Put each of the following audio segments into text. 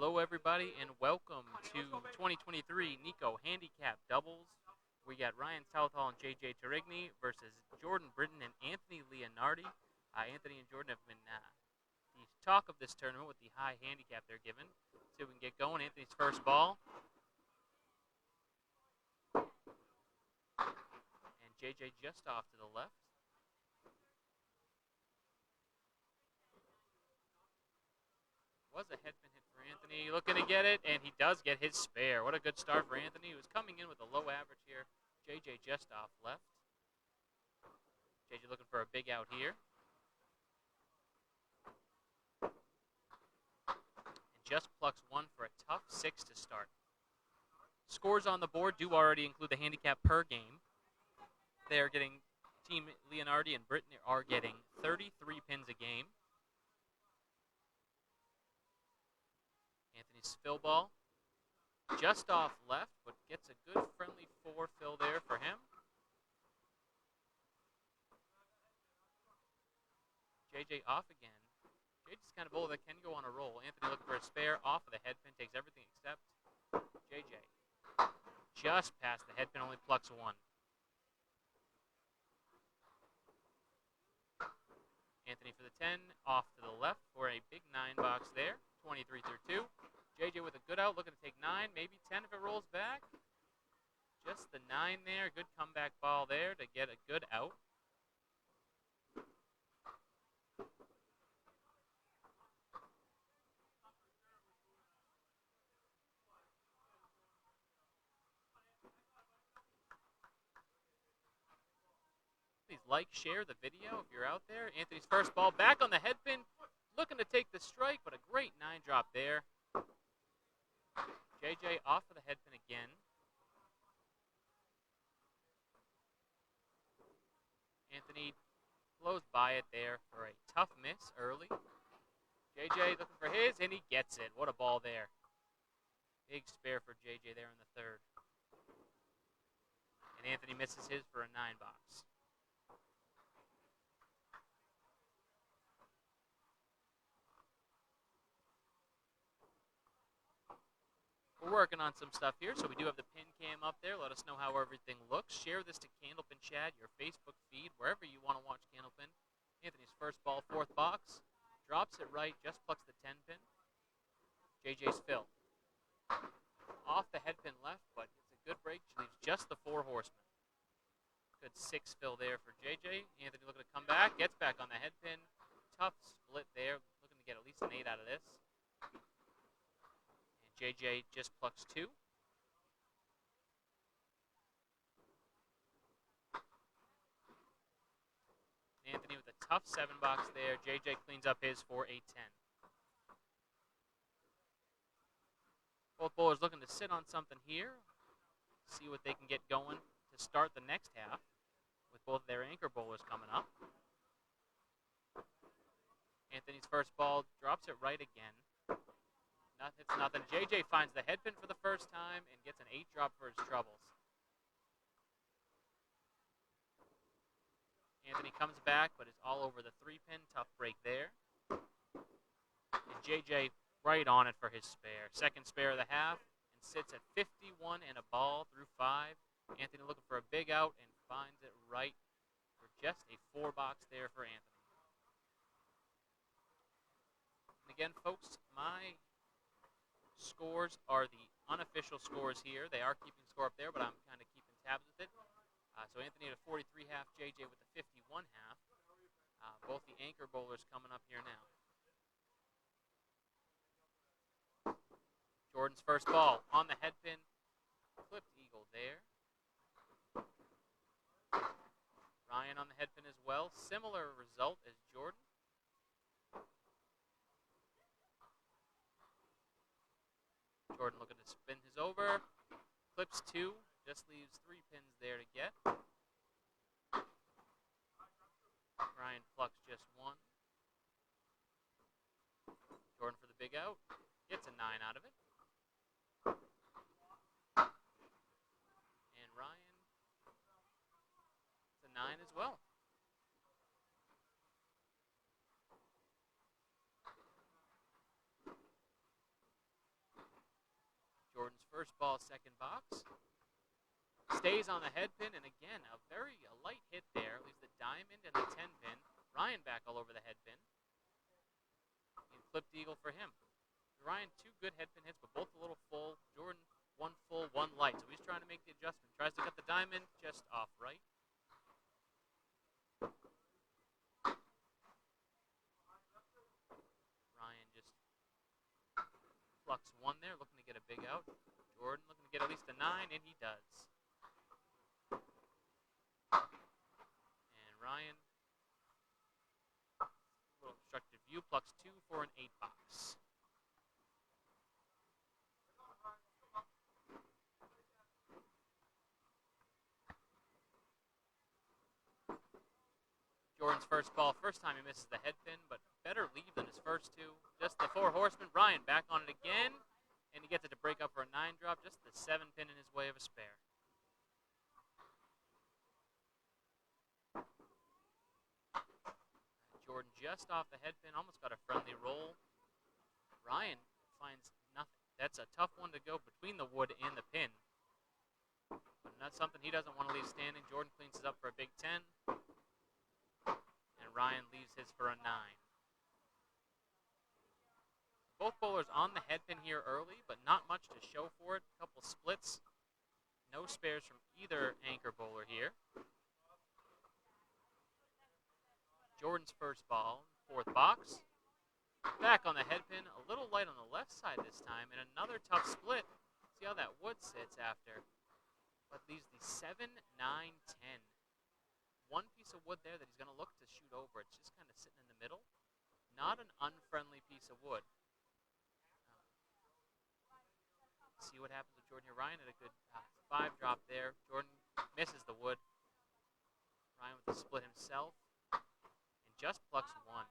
Hello, everybody, and welcome to 2023 NEKO Handicap Doubles. We got Ryan Southall and JJ Tarigny versus Jordan Britton and Anthony Leonardi. Anthony and Jordan have been the talk of this tournament with the high handicap they're given. See if we can get going. Anthony's first ball. And JJ just off to the left. Was a headpin hit for Anthony, looking to get it, and he does get his spare. What a good start for Anthony. He was coming in with a low average here. JJ just off left. JJ looking for a big out here. And just plucks one for a tough 6 to start. Scores on the board do already include the handicap per game. They are getting, Team Leonardi and Britton are getting 33 pins a game. Anthony's fill ball, just off left, but gets a good friendly 4 fill there for him. JJ off again. JJ's kind of bowler that can go on a roll. Anthony looking for a spare, off of the headpin, takes everything except JJ. Just past the headpin, only plucks 1. Anthony for the 10, off to the left for a big 9 box there, 23 through 2. JJ with a good out, looking to take 9, maybe 10 if it rolls back. Just the 9 there, good comeback ball there to get a good out. Please like, share the video if you're out there. Anthony's first ball back on the headpin, looking to take the strike, but a great 9 drop there. JJ off of the headpin again. Anthony blows by it there for a tough miss early. JJ looking for his, and he gets it. What a ball there. Big spare for JJ there in the 3rd. And Anthony misses his for a 9 box. We're working on some stuff here, so we do have the pin cam up there. Let us know how everything looks. Share this to Candlepin Chat, your Facebook feed, wherever you want to watch Candlepin. Anthony's first ball, 4th box. Drops it right, just plucks the 10 pin. JJ's fill. Off the head pin left, but it's a good break. She leaves just the 4 horsemen. Good 6 fill there for JJ. Anthony looking to come back, gets back on the head pin. Tough split there, looking to get at least an 8 out of this. JJ just plucks 2. Anthony with a tough 7 box there. JJ cleans up his for a 10. Both bowlers looking to sit on something here. See what they can get going to start the next half with both their anchor bowlers coming up. Anthony's first ball drops it right again. It's nothing. JJ finds the headpin for the first time and gets an 8 drop for his troubles. Anthony comes back, but is all over the 3 pin. Tough break there. And JJ right on it for his spare. Second spare of the half, and sits at 51 and a ball through 5. Anthony looking for a big out and finds it right for just a 4 box there for Anthony. And again, folks, my scores are the unofficial scores here. They are keeping score up there, but I'm kind of keeping tabs with it. So Anthony at a 43 half, JJ with a 51 half. Both the anchor bowlers coming up here now. Jordan's first ball on the head pin. Clipped eagle there. Ryan on the head pin as well. Similar result as Jordan. Jordan looking to spin his over. Clips 2. Just leaves 3 pins there to get. Ryan plucks just 1. Jordan for the big out. Gets a 9 out of it. And Ryan, it's a 9 as well. First ball, second box. Stays on the head pin, and again, a very light hit there. Leaves the diamond and the 10 pin. Ryan back all over the head pin. And flipped eagle for him. Ryan, 2 good head pin hits, but both a little full. Jordan, 1 full, 1 light. So he's trying to make the adjustment. Tries to cut the diamond, just off right. Ryan just plucks 1 there, looking to get a big out. Jordan looking to get at least a 9, and he does. And Ryan, a little obstructed view, plucks 2 for an 8 box. Jordan's first ball, first time he misses the head pin, but better lead than his first 2. Just the 4 horsemen. Ryan back on it again, and he gets it to break up for a 9 drop. Just the 7 pin in his way of a spare. Jordan just off the head pin, almost got a friendly roll. Ryan finds nothing. That's a tough one to go between the wood and the pin. But that's something he doesn't want to leave standing. Jordan cleans it up for a big 10. And Ryan leaves his for a 9. Both bowlers on the head pin here early, but not much to show for it. A couple splits. No spares from either anchor bowler here. Jordan's first ball, 4th box. Back on the head pin, a little light on the left side this time, and another tough split. See how that wood sits after. But leaves the 7, 9, 10. 1 piece of wood there that he's going to look to shoot over. It's just kind of sitting in the middle. Not an unfriendly piece of wood. See what happens with Jordan here. Ryan had a good 5 drop there. Jordan misses the wood. Ryan with the split himself. And just plucks 1.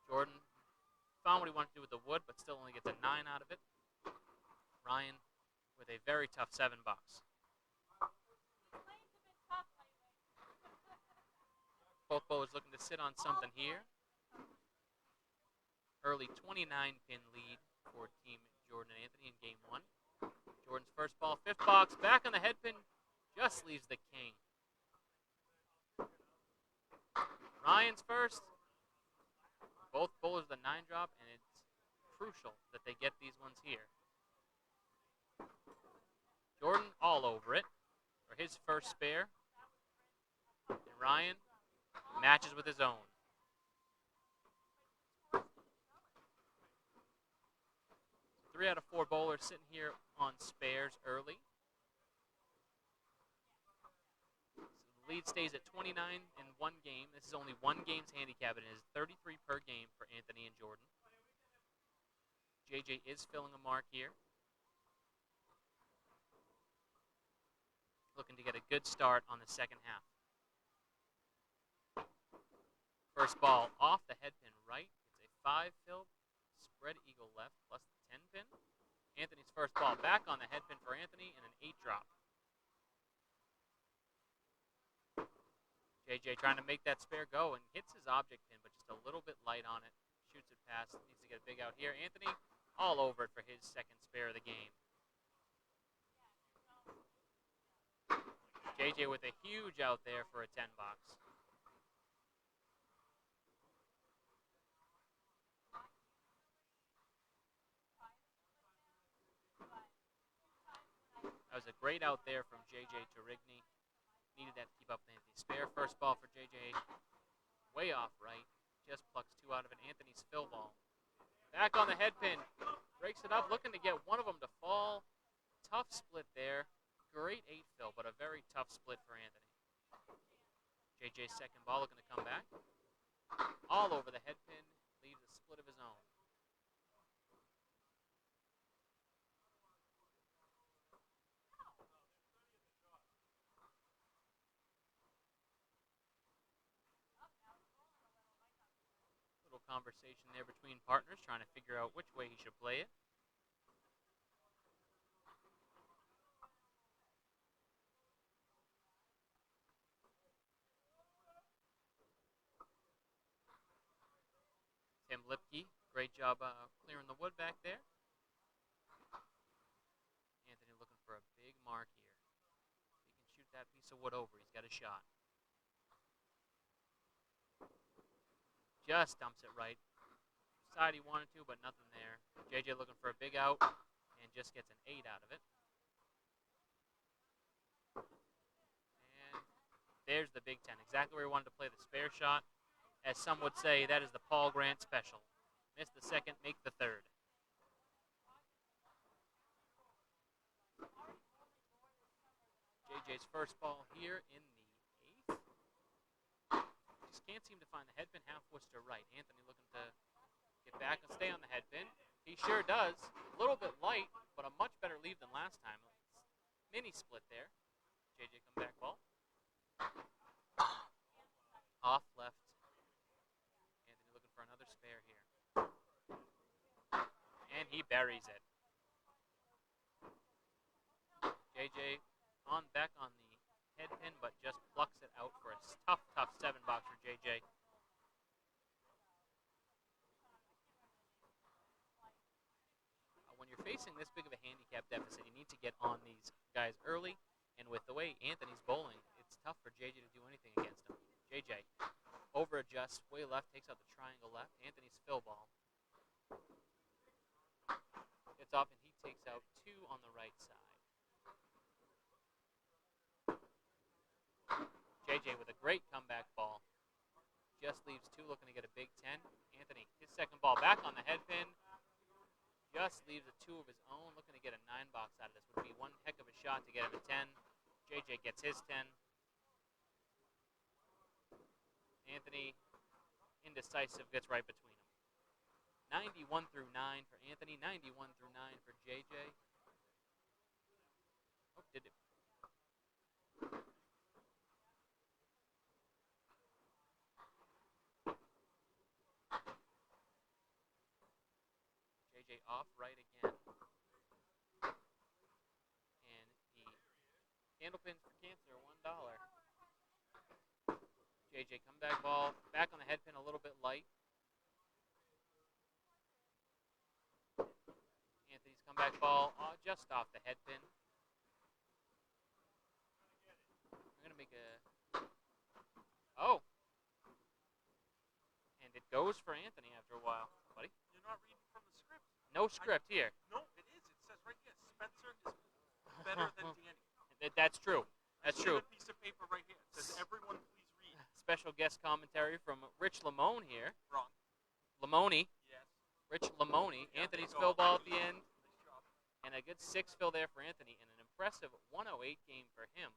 Jordan found what he wanted to do with the wood, but still only gets a 9 out of it. Ryan with a very tough 7 box. Both bowlers looking to sit on something here. Early 29-pin lead for Team Jordan and Anthony in Game 1. Jordan's first ball, 5th box, back on the head pin, just leaves the king. Ryan's first. Both bowlers the 9 drop, and it's crucial that they get these ones here. Jordan all over it for his first spare. And Ryan matches with his own. So 3 out of 4 bowlers sitting here on spares early. So the lead stays at 29 in 1 game. This is only 1 game's handicap. It is 33 per game for Anthony and Jordan. JJ is filling a mark here. Looking to get a good start on the second half. First ball off the head pin right. It's a 5 fill, spread eagle left, plus the 10 pin. Anthony's first ball back on the head pin for Anthony and an 8 drop. JJ trying to make that spare go and hits his object pin, but just a little bit light on it. Shoots it past, needs to get a big out here. Anthony all over it for his second spare of the game. JJ with a huge out there for a 10 box. That was a great out there from JJ to Rigney. Needed that to keep up with Anthony's spare. First ball for JJ, way off right. Just plucks 2 out of it. Anthony's fill ball. Back on the head pin. Breaks it up, looking to get one of them to fall. Tough split there. Great 8 fill, but a very tough split for Anthony. JJ's second ball looking to come back. All over the head pin. Leaves a split of his own. Little conversation there between partners, trying to figure out which way he should play it. Tim Lipke, great job clearing the wood back there. Anthony looking for a big mark here. He can shoot that piece of wood over. He's got a shot. Just dumps it right. Side he wanted to, but nothing there. JJ looking for a big out and just gets an 8 out of it. And there's the Big Ten. Exactly where he wanted to play the spare shot. As some would say, that is the Paul Grant special. Miss the second, make the third. JJ's first ball here in the 8th. Just can't seem to find the headpin half woods to right. Anthony looking to get back and stay on the headpin. He sure does. A little bit light, but a much better lead than last time. Mini split there. JJ come back ball. Off left. Anthony looking for another spare here. And he buries it. JJ back on the headpin, but just plucks it out for a tough 7-box for JJ. When you're facing this big of a handicap deficit, you need to get on these guys early, and with the way Anthony's bowling, it's tough for JJ to do anything against him. JJ over adjusts, way left, takes out the triangle left. Anthony's fill ball. Gets off, and he takes out 2 on the right side. JJ with a great comeback ball. Just leaves 2 looking to get a Big Ten. Anthony, his second ball back on the headpin. Just leaves a 2 of his own, looking to get a 9-box out of this. Would be one heck of a shot to get him a 10. JJ gets his 10. Anthony, indecisive, gets right between them. 91 through 9 for Anthony, 91 through 9 for JJ. Oh, did it? JJ off right again. And the candle pins for cancer, $1. JJ comeback ball, back on the headpin a little bit light. Anthony's comeback ball just off the headpin. I'm going to make a... Oh! And it goes for Anthony after a while. Buddy? You're not reading from the script. No script here. No, it is. It says right here, Spencer is better than Danny. That's true. That's true. A piece of paper right here. It says, everyone please read. Special guest commentary from Rich Lamone here. Wrong. Lamone. Yes. Rich Lamone. Yeah, Anthony's go. fill ball at the end. Nice job. And a good 6 fill there for Anthony. And an impressive 108 game for him.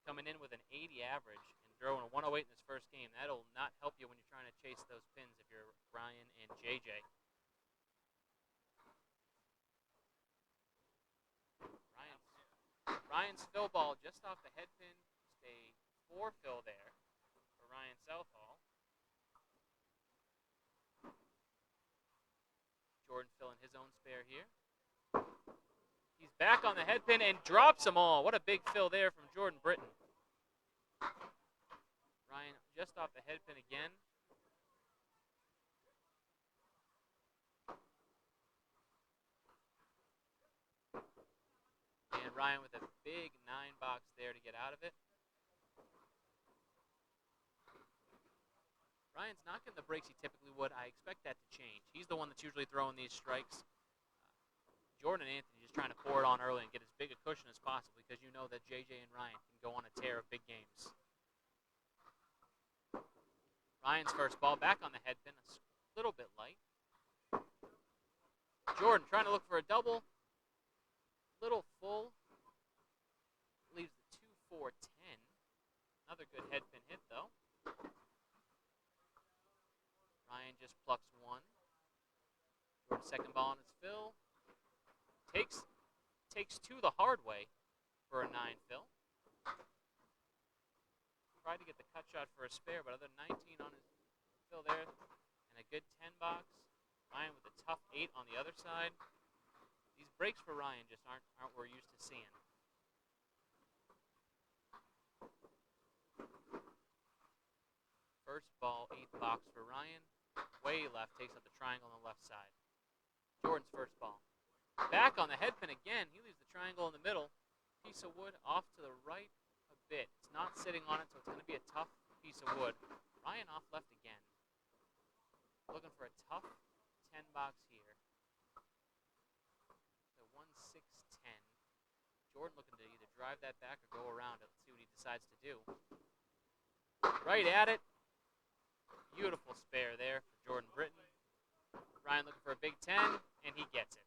Coming in with an 80 average and throwing a 108 in his first game. That'll not help you when you're trying to chase those pins if you're Ryan and JJ. Ryan's fill ball just off the head pin. Just a 4 fill there for Ryan Southall. Jordan filling his own spare here. He's back on the head pin and drops them all. What a big fill there from Jordan Britton. Ryan just off the head pin again. And Ryan with a big 9-box there to get out of it. Ryan's not getting the breaks he typically would. I expect that to change. He's the one that's usually throwing these strikes. Jordan and Anthony just trying to pour it on early and get as big a cushion as possible because you know that JJ and Ryan can go on a tear of big games. Ryan's first ball back on the head pin, a little bit light. Jordan trying to look for a double. Little full. Leaves the 2-4-10. Another good head pin hit though. Ryan just plucks 1. Jordan's second ball on his fill. Takes 2 the hard way for a 9 fill. Tried to get the cut shot for a spare, but other than 19 on his fill there, and a good 10-box. Ryan with a tough 8 on the other side. These breaks for Ryan just aren't what we're used to seeing. First ball, 8th box for Ryan. Way left, takes up the triangle on the left side. Jordan's first ball. Back on the head pin again. He leaves the triangle in the middle. Piece of wood off to the right a bit. It's not sitting on it, so it's going to be a tough piece of wood. Ryan off left again. Looking for a tough 10 box here. The 1-6-10. Jordan looking to either drive that back or go around it. Let's see what he decides to do. Right at it. Beautiful spare there for Jordan Britton. Ryan looking for a big 10, and he gets it.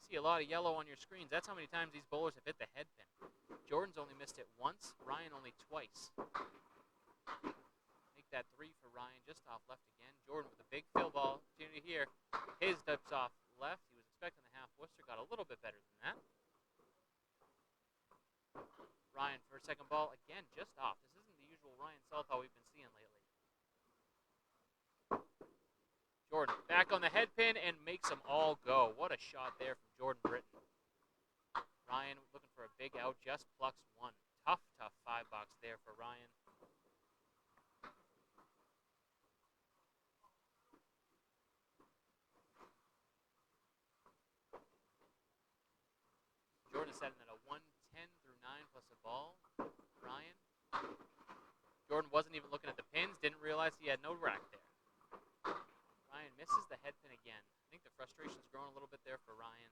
See a lot of yellow on your screens. That's how many times these bowlers have hit the head pin. Jordan's only missed it once. Ryan only twice. Make that 3 for Ryan, just off left again. Jordan with a big fill ball opportunity here. His dips off left. He was expecting the half Worcester. Got a little bit better than that. Ryan for a second ball. Again, just off. This isn't the usual Ryan Southall we've been seeing lately. Jordan back on the head pin and makes them all go. What a shot there from Jordan Britton. Ryan looking for a big out, just plucks one. Tough 5 box there for Ryan. Jordan setting at a 110 through 9 plus a ball. Ryan. Jordan wasn't even looking at the pins, didn't realize he had no rack there. Ryan misses the head pin again. I think the frustration's growing a little bit there for Ryan.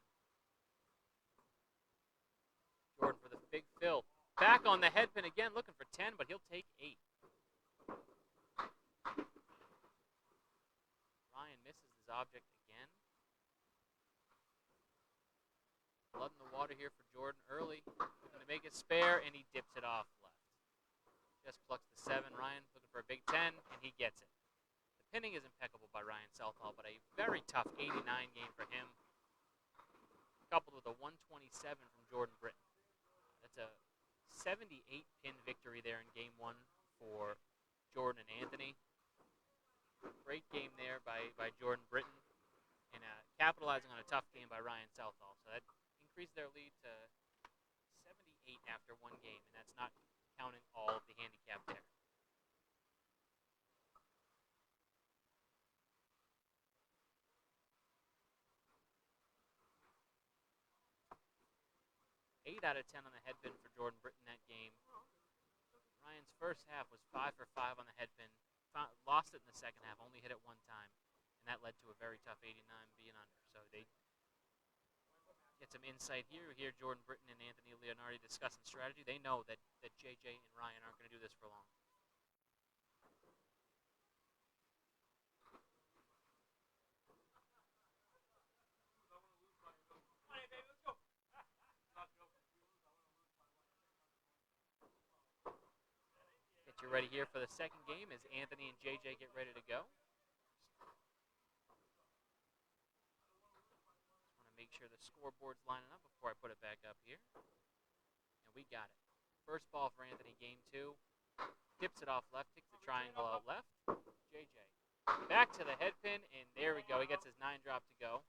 Jordan for the big fill. Back on the head pin again, looking for 10, but he'll take 8. Ryan misses his object again. Blood in the water here for Jordan early. Looking to make it spare, and he dips it off left. Just plucks the 7. Ryan looking for a big 10, and he gets it. The pinning is impeccable by Ryan Southall, but a very tough 89 game for him, coupled with a 127 from Jordan Britton. That's a 78 pin victory there in game 1 for Jordan and Anthony. Great game there by Jordan Britton, and capitalizing on a tough game by Ryan Southall. So that increased their lead to 78 after one game, and that's not counting all of the handicap there. Eight out of 10 on the head pin for Jordan Britton that game. Ryan's first half was 5 for 5 on the head pin. Lost it in the second half, only hit it one time, and that led to a very tough 89 being under. So they get some insight here. Here, Jordan Britton and Anthony Leonardi discussing strategy. They know that JJ and Ryan aren't going to do this for long. Get you ready here for the second game as Anthony and JJ get ready to go. Just want to make sure the scoreboard's lining up before I put it back up here. And we got it. First ball for Anthony, game 2. Tips it off left, takes the triangle out left. JJ back to the head pin, and there we go. He gets his 9 drop to go.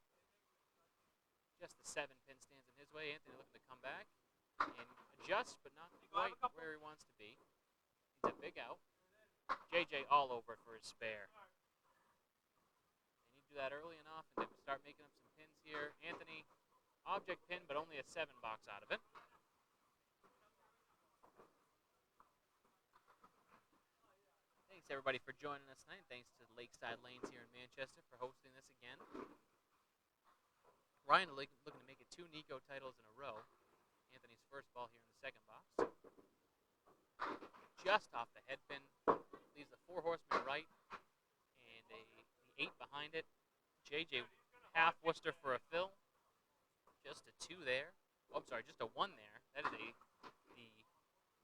Just the 7 pin stands in his way. Anthony looking to come back and adjust, but not quite where he wants to be. He's a big out. JJ all over it for his spare. And you do that early enough and then start making up some pins here. Anthony, object pin, but only a 7 box out of it. Thanks everybody for joining us tonight. Thanks to Lakeside Lanes here in Manchester for hosting this again. Ryan looking to make it 2 NEKO titles in a row. Anthony's first ball here in the second box. Just off the head pin. Leaves the 4 horsemen right and the 8 behind it. JJ half Worcester for a fill. Just a 2 there. Oh, I'm sorry, just a 1 there. That is the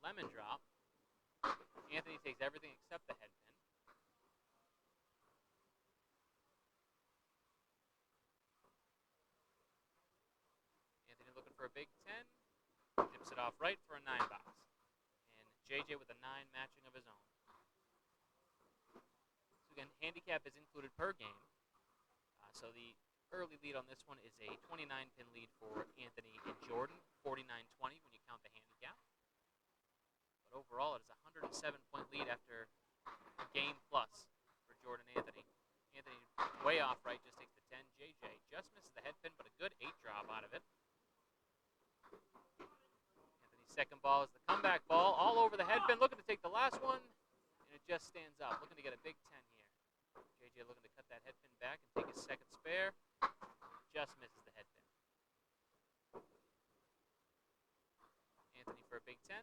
lemon drop. Anthony takes everything except the head pin. Anthony looking for a big 10. Dips it off right for a 9 box. And JJ with a 9 matching of his own. So again, handicap is included per game. So the Early lead on this one is a 29-pin lead for Anthony and Jordan, 49-20 when you count the handicap. But overall, it is a 107-point lead after a game plus for Jordan and Anthony. Anthony way off right, just takes the 10. JJ just misses the head pin, but a good 8 drop out of it. Anthony's second ball is the comeback ball, all over the head pin, looking to take the last one, and it just stands up, looking to get a big 10 here. JJ looking to cut that head pin back and take his second spare, just misses the head pin. Anthony for a big 10.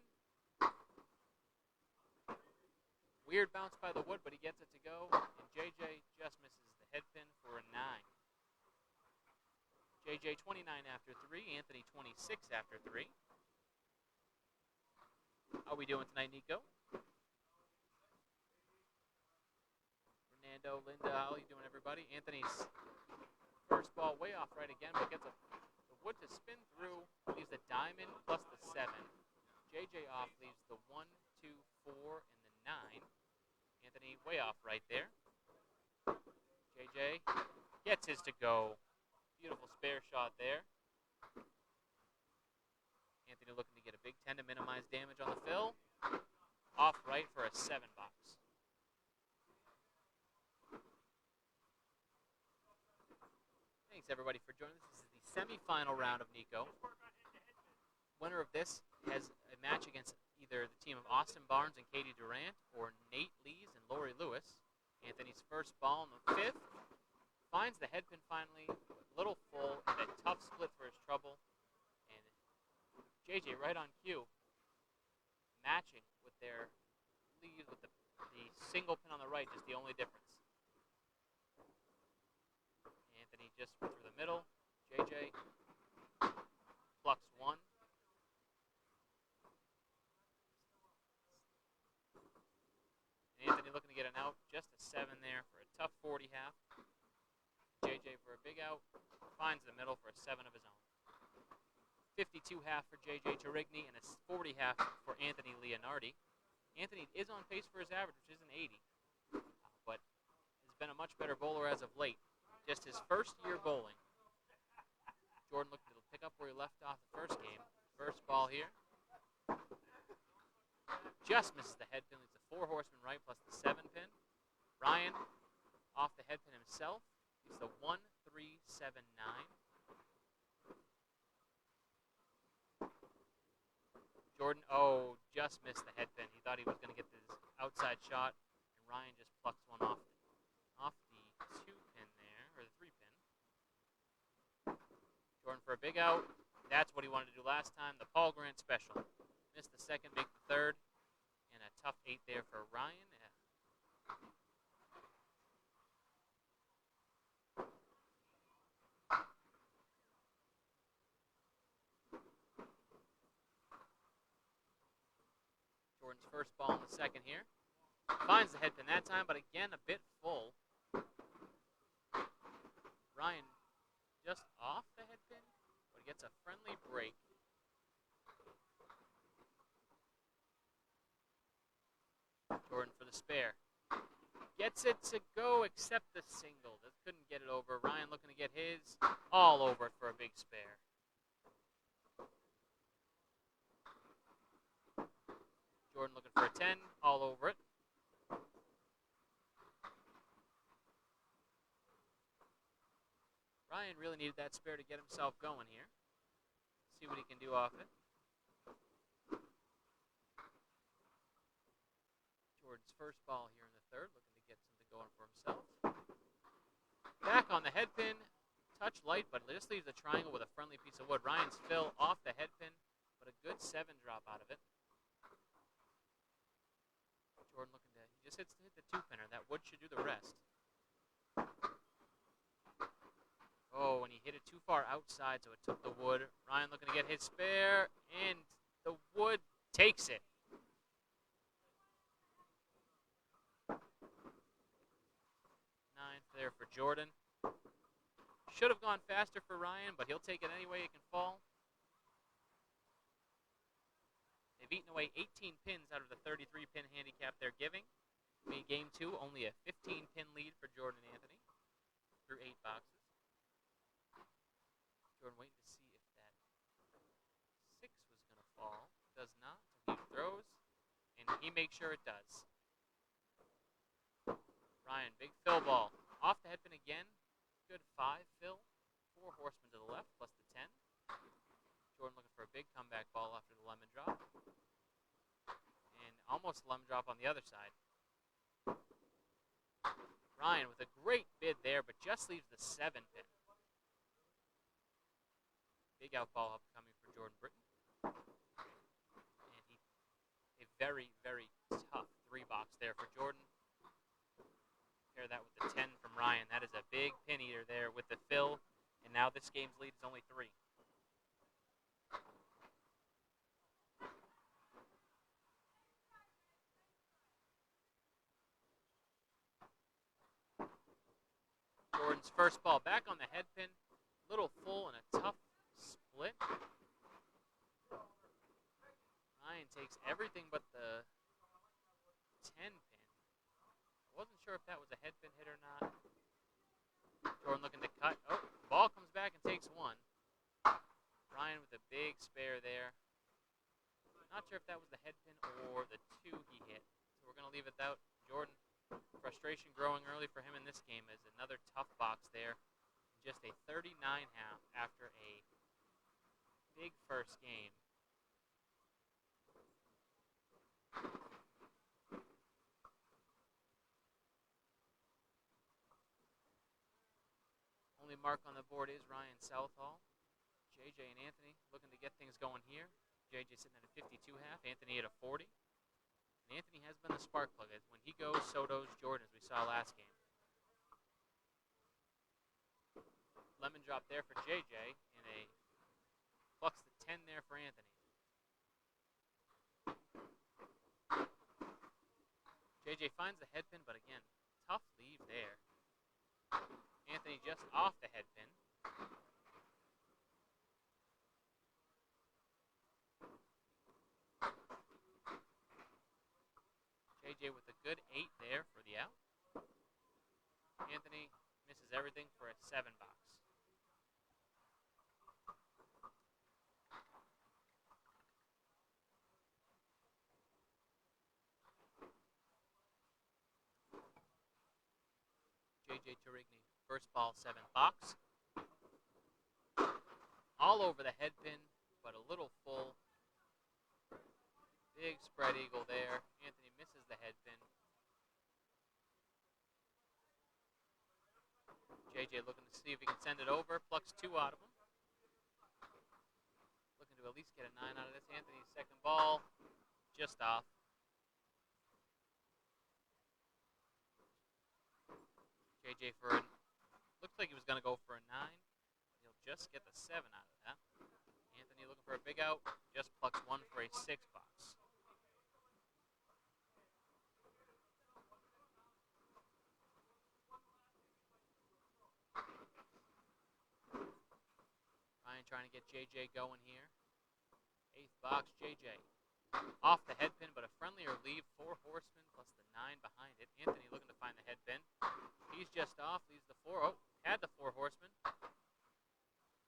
Weird bounce by the wood, but he gets it to go, and JJ just misses the head pin for a 9. JJ 29 after 3, Anthony 26 after 3. How are we doing tonight, Nico? Fernando, Linda, how are you doing, everybody? Anthony's first ball way off right again, but gets the wood to spin through, leaves the diamond plus the 7. JJ off leaves the 1, 2, 4, and the 9. Anthony way off right there. JJ gets his to go. Beautiful spare shot there. Anthony looking to get a big 10 to minimize damage on the fill. Off right for a 7 box. Thanks everybody for joining us. This is the semifinal round of NEKO. Winner of this has a match against either the team of Austin Barnes and Katie Durant or Nate Lees and Lori Lewis. Anthony's first ball in the 5th. Finds the head pin finally, a little full, and a tough split for his trouble. And JJ right on cue, matching with their lead with the single pin on the right, just the only difference. Anthony just through the middle. JJ plucks 1. Anthony looking to get an out, just a 7 there for a tough 40 half. JJ for a big out, finds the middle for a 7 of his own. 52 half for JJ Tarigny and a 40 half for Anthony Leonardi. Anthony is on pace for his average, which is an 80, but has been a much better bowler as of late. Just his first year bowling. Jordan looking to pick up where he left off the first game. First ball here. Just misses the head pin, leaves the 4 horseman right plus the 7 pin. Ryan off the head pin himself, leaves the 1, 3, 7, 9. Jordan, just missed the head pin. He thought he was going to get this outside shot, and Ryan just plucks one off the 2 pin there, or the 3 pin. Jordan for a big out. That's what he wanted to do last time, the Paul Grant special. Missed the second, make the third. And a tough 8 there for Ryan. Jordan's first ball in the second here. Finds the head pin that time, but again a bit full. Ryan just off the head pin, but he gets a friendly break. Jordan for the spare. Gets it to go except the single. Just couldn't get it over. Ryan looking to get his all over it for a big spare. Jordan looking for a 10, all over it. Ryan really needed that spare to get himself going here. See what he can do off it. Jordan's first ball here in the third, looking to get something going for himself. Back on the head pin, touch light, but just leaves a triangle with a friendly piece of wood. Ryan's fill off the head pin, but a good 7 drop out of it. Jordan looking to, he just hit the 2-pinner. That wood should do the rest. Oh, and he hit it too far outside, so it took the wood. Ryan looking to get his spare, and the wood takes it. There for Jordan. Should have gone faster for Ryan, but he'll take it any way it can fall. They've eaten away 18 pins out of the 33-pin handicap they're giving. Made game 2 only a 15-pin lead for Jordan and Anthony through 8 boxes. Jordan waiting to see if that 6 was going to fall. Does not. So he throws, and he makes sure it does. Ryan, big fill ball. Off the headpin again. Good 5 fill. 4 horsemen to the left, plus the 10. Jordan looking for a big comeback ball after the lemon drop. And almost lemon drop on the other side. Ryan with a great bid there, but just leaves the 7 pin. Big out ball upcoming for Jordan Britton. And a very, very tough 3-box there for Jordan. Pair that with the 10 from Ryan. That is a big pin eater there with the fill. And now this game's lead is only 3. Jordan's first ball back on the head pin. Little full and a tough split. Ryan takes everything but the 10 pin. I wasn't sure if that was a head pin hit or not. Jordan looking to cut. Oh, ball comes back and takes 1. Ryan with a big spare there. Not sure if that was the head pin or the 2 he hit. So we're going to leave it out. Jordan, frustration growing early for him in this game as another tough box there. Just a 39 half after a big first game. Only mark on the board is Ryan Southall. JJ and Anthony looking to get things going here. JJ sitting at a 52 half, Anthony at a 40. And Anthony has been the spark plug. When he goes, so does Jordan, as we saw last game. Lemon drop there for JJ, and a flux to 10 there for Anthony. JJ finds the head pin, but again, tough leave there. Anthony just off the head pin. JJ with a good 8 there for the out. Anthony misses everything for a 7 box. JJ Turigny, first ball, 7 box. All over the head pin, but a little full. Big spread eagle there. Anthony misses the head pin. JJ looking to see if he can send it over. Plucks 2 out of him. Looking to at least get a 9 out of this. Anthony's second ball, just off. JJ for looks like he was going to go for a 9. He'll just get the 7 out of that. Anthony looking for a big out. Just plucks 1 for a 6 box. Ryan trying to get JJ going here. 8th box, JJ. Off the head pin, but a friendlier leave. 4 horsemen plus the 9 behind it. Anthony looking to find the head pin. He's just off, leaves the 4. Oh, had the 4 horsemen.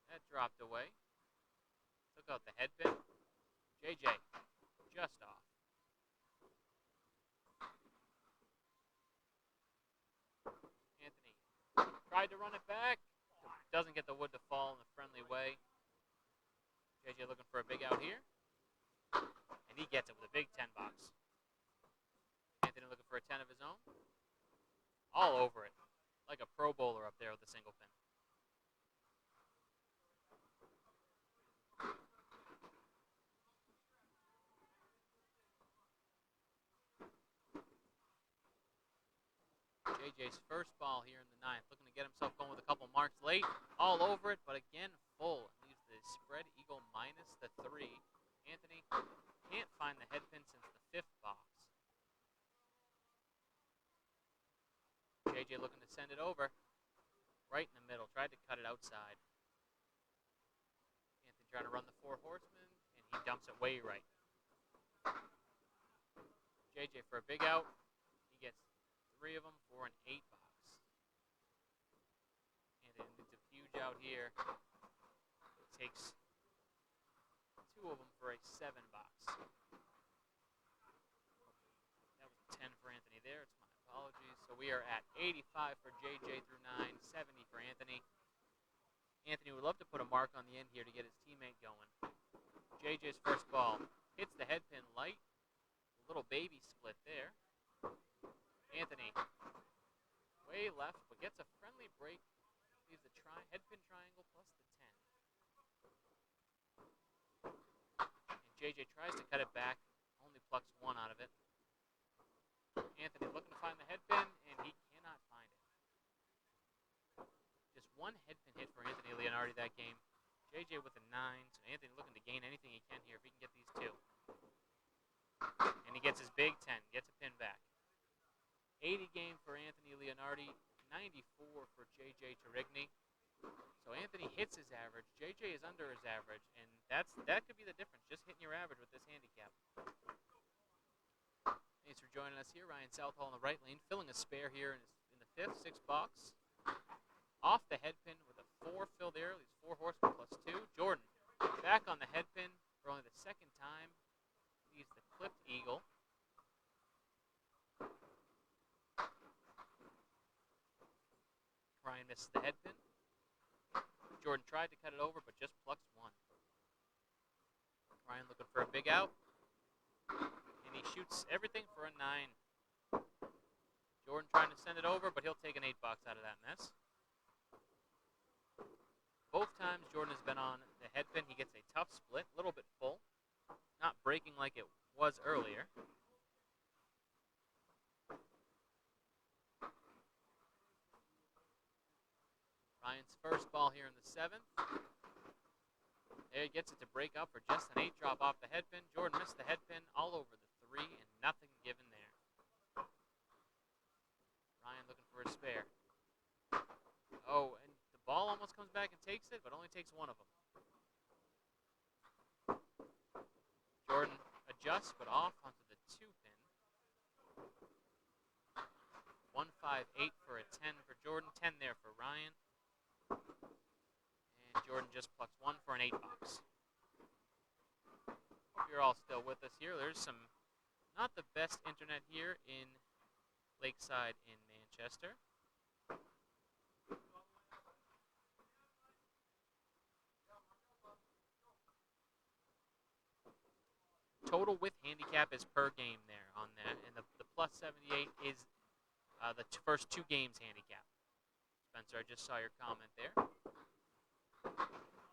That dropped away. Took out the head pin. JJ, just off. Anthony tried to run it back. Doesn't get the wood to fall in the friendly way. JJ looking for a big out here. And he gets it with a big 10 box. Anthony looking for a 10 of his own. All over it. Like a pro bowler up there with a single pin. JJ's first ball here in the 9th. Looking to get himself going with a couple marks late. All over it, but again, full. Leaves the spread eagle minus the 3. Anthony can't find the head pin since the 5th box. JJ looking to send it over. Right in the middle. Tried to cut it outside. Anthony trying to run the 4 horsemen, and he dumps it way right. JJ for a big out. He gets 3 of them for an 8 box. Anthony needs a huge out here. takes 2 of them for a 7 box. That was a 10 for Anthony there. It's my apologies. So we are at 85 for JJ through 9, 70 for Anthony. Anthony would love to put a mark on the end here to get his teammate going. JJ's first ball hits the head pin light. A little baby split there. Anthony, way left, but gets a friendly break. Leaves the head pin triangle plus the 10. And JJ tries to cut it back, only plucks 1 out of it. Anthony looking to find the head pin, and he cannot find it. Just 1 head pin hit for Anthony Leonardi that game. JJ with a 9, so Anthony looking to gain anything he can here if he can get these 2. And he gets his big 10, gets a pin back. 80 game for Anthony Leonardi, 94 for JJ Tarigny. So Anthony hits his average, JJ is under his average, and that could be the difference, just hitting your average with this handicap. Thanks for joining us here. Ryan Southall in the right lane, filling a spare here in the 5th, 6 box. Off the head pin with a 4 fill there, leaves 4 horsemen plus 2. Jordan back on the head pin for only the 2nd time. Leaves the clipped eagle. Ryan misses the head pin. Jordan tried to cut it over, but just plucks 1. Ryan looking for a big out. And he shoots everything for a 9. Jordan trying to send it over, but he'll take an 8 box out of that mess. Both times Jordan has been on the head pin, he gets a tough split, a little bit full. Not breaking like it was earlier. Ryan's first ball here in the 7th. There he gets it to break up for just an 8 drop off the head pin. Jordan missed the head pin all over the 3 and nothing given there. Ryan looking for a spare. Oh, and the ball almost comes back and takes it, but only takes 1 of them. Jordan adjusts, but off onto the 2 pin. 1-5-8 for a 10 for Jordan, 10 there for Ryan. And Jordan just plucks 1 for an 8 box. Hope you're all still with us here. There's not the best internet here in Lakeside in Manchester. Total with handicap is per game there on that, and the plus 78 is the first 2 games handicap. Spencer, I just saw your comment there.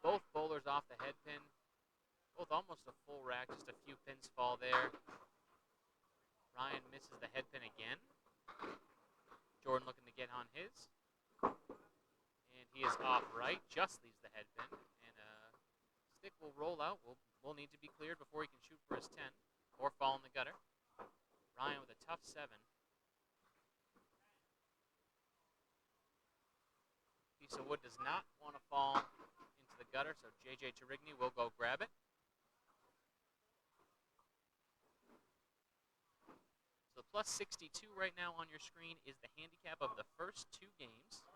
Both bowlers off the head pin, both almost a full rack, just a few pins fall there. Ryan misses the head pin again. Jordan looking to get on his, and he is off right, just leaves the head pin, and stick will roll out. Will need to be cleared before he can shoot for his 10 or fall in the gutter. Ryan with a tough 7. Piece of wood does not want to fall into the gutter, so JJ Tarigny will go grab it. So the plus 62 right now on your screen is the handicap of the first 2 games.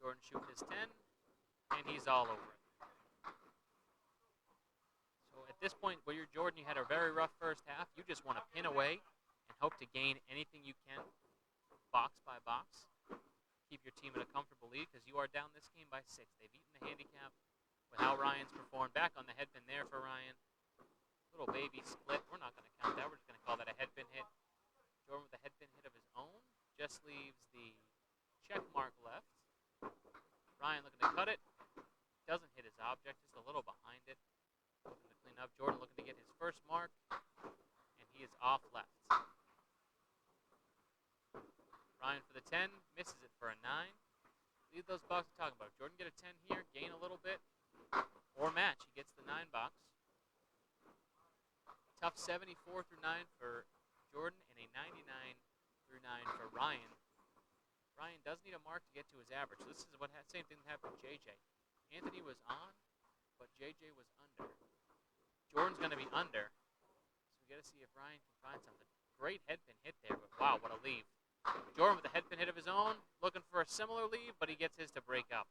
Jordan shooting his 10, and he's all over it. So at this point, where you're Jordan, you had a very rough first half. You just want to pin away and hope to gain anything you can, box by box. Keep your team in a comfortable lead because you are down this game by 6. They've eaten the handicap with how Ryan's performed. Back on the head pin there for Ryan. Little baby split. We're not going to count that. We're just going to call that a head pin hit. Jordan with a head pin hit of his own. Just leaves the check mark left. Ryan looking to cut it. Doesn't hit his object, just a little behind it. Looking to clean up. Jordan looking to get his first mark. And he is off left. Ryan for the 10. Misses it for a 9. Leave those boxes talking about. Jordan get a 10 here. Gain a little bit. Or match. He gets the 9 box. Tough 74 through 9 for Jordan. And a 99 through 9 for Ryan. Ryan does need a mark to get to his average. So this is what same thing that happened with JJ. Anthony was on, but JJ was under. Jordan's going to be under, so we got to see if Ryan can find something. great head pin hit there, but wow, what a leave. Jordan with a head pin hit of his own, looking for a similar leave, but he gets his to break up.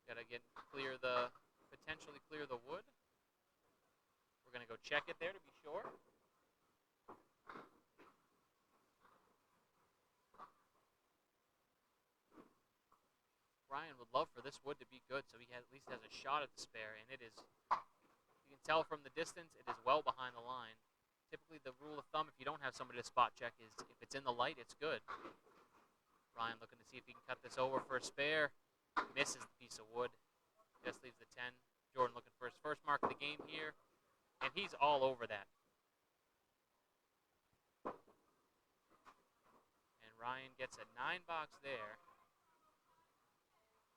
Gotta potentially clear the wood. We're gonna go check it there to be sure. Ryan would love for this wood to be good, so he at least has a shot at the spare, and it is, you can tell from the distance, it is well behind the line. Typically, the rule of thumb, if you don't have somebody to spot check, is if it's in the light, it's good. Ryan looking to see if he can cut this over for a spare. Misses the piece of wood. Just leaves the 10. Jordan looking for his first mark of the game here, and he's all over that. And Ryan gets a 9-box there.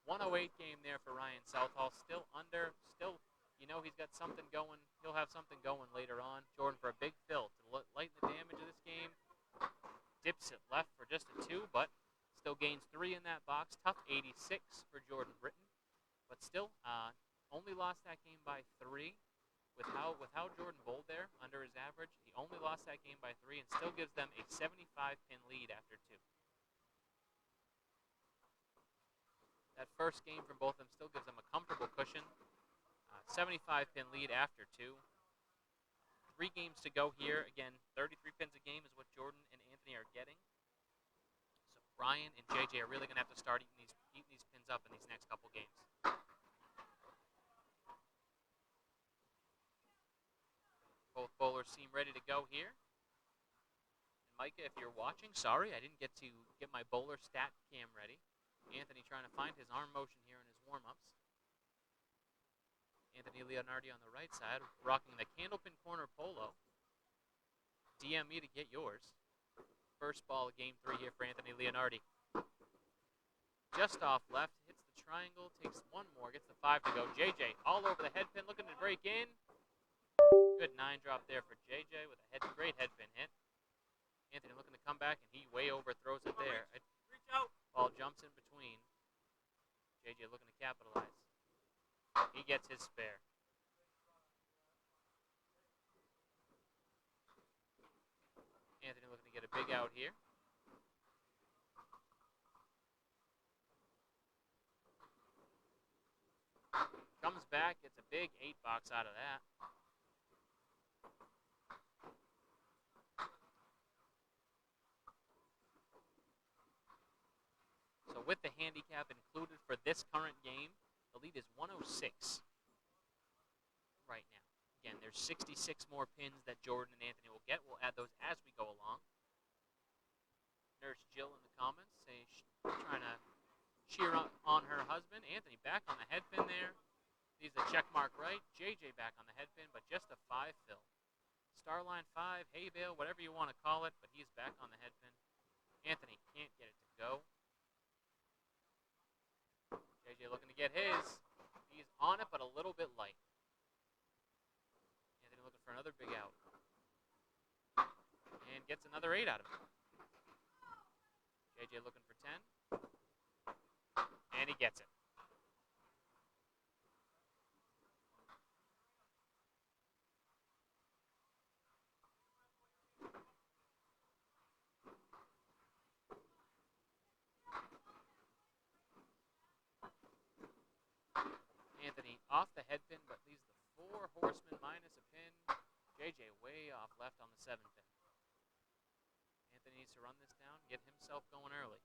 108 game there for Ryan Southall. Still under. Still, he's got something going. He'll have something going later on. Jordan for a big fill to lighten the damage of this game. Dips it left for just a 2, but still gains 3 in that box. Tough 86 for Jordan Britton. But still, only lost that game by 3. With how Jordan bowled there, under his average, he only lost that game by 3 and still gives them a 75-pin lead after 2. That first game from both of them still gives them a comfortable cushion. 75-pin lead after 2. 3 games to go here. Again, 33 pins a game is what Jordan and Anthony are getting. So Ryan and JJ are really going to have to start eating these pins up in these next couple games. Both bowlers seem ready to go here. And Micah, if you're watching, sorry, I didn't get to get my bowler stat cam ready. Anthony trying to find his arm motion here in his warm-ups. Anthony Leonardi on the right side, rocking the Candlepin Corner polo. DM me to get yours. First ball of game 3 here for Anthony Leonardi. Just off left, hits the triangle, takes one more, gets the 5 to go. JJ all over the head pin, looking to break in. Good 9 drop there for JJ with a great head pin hit. Anthony looking to come back, and he way overthrows it there. Reach out. Ball jumps in between. JJ looking to capitalize. He gets his spare. Anthony looking to get a big out here. Comes back, gets a big 8-box out of that. So with the handicap included for this current game, the lead is 106 right now. Again, there's 66 more pins that Jordan and Anthony will get. We'll add those as we go along. Nurse Jill in the comments trying to cheer on her husband. Anthony back on the head pin there. Leaves the check mark right. JJ back on the head pin, but just a 5 fill. Starline 5, hay bale, whatever you want to call it, but he's back on the head pin. Anthony can't get it to go. JJ looking to get his. He's on it, but a little bit light. Anthony looking for another big out. And gets another 8 out of it. JJ looking for 10. And he gets it. Anthony off the head pin, but leaves the 4 horsemen minus a pin. JJ way off left on the 7 pin. Anthony needs to run this down, get himself going early.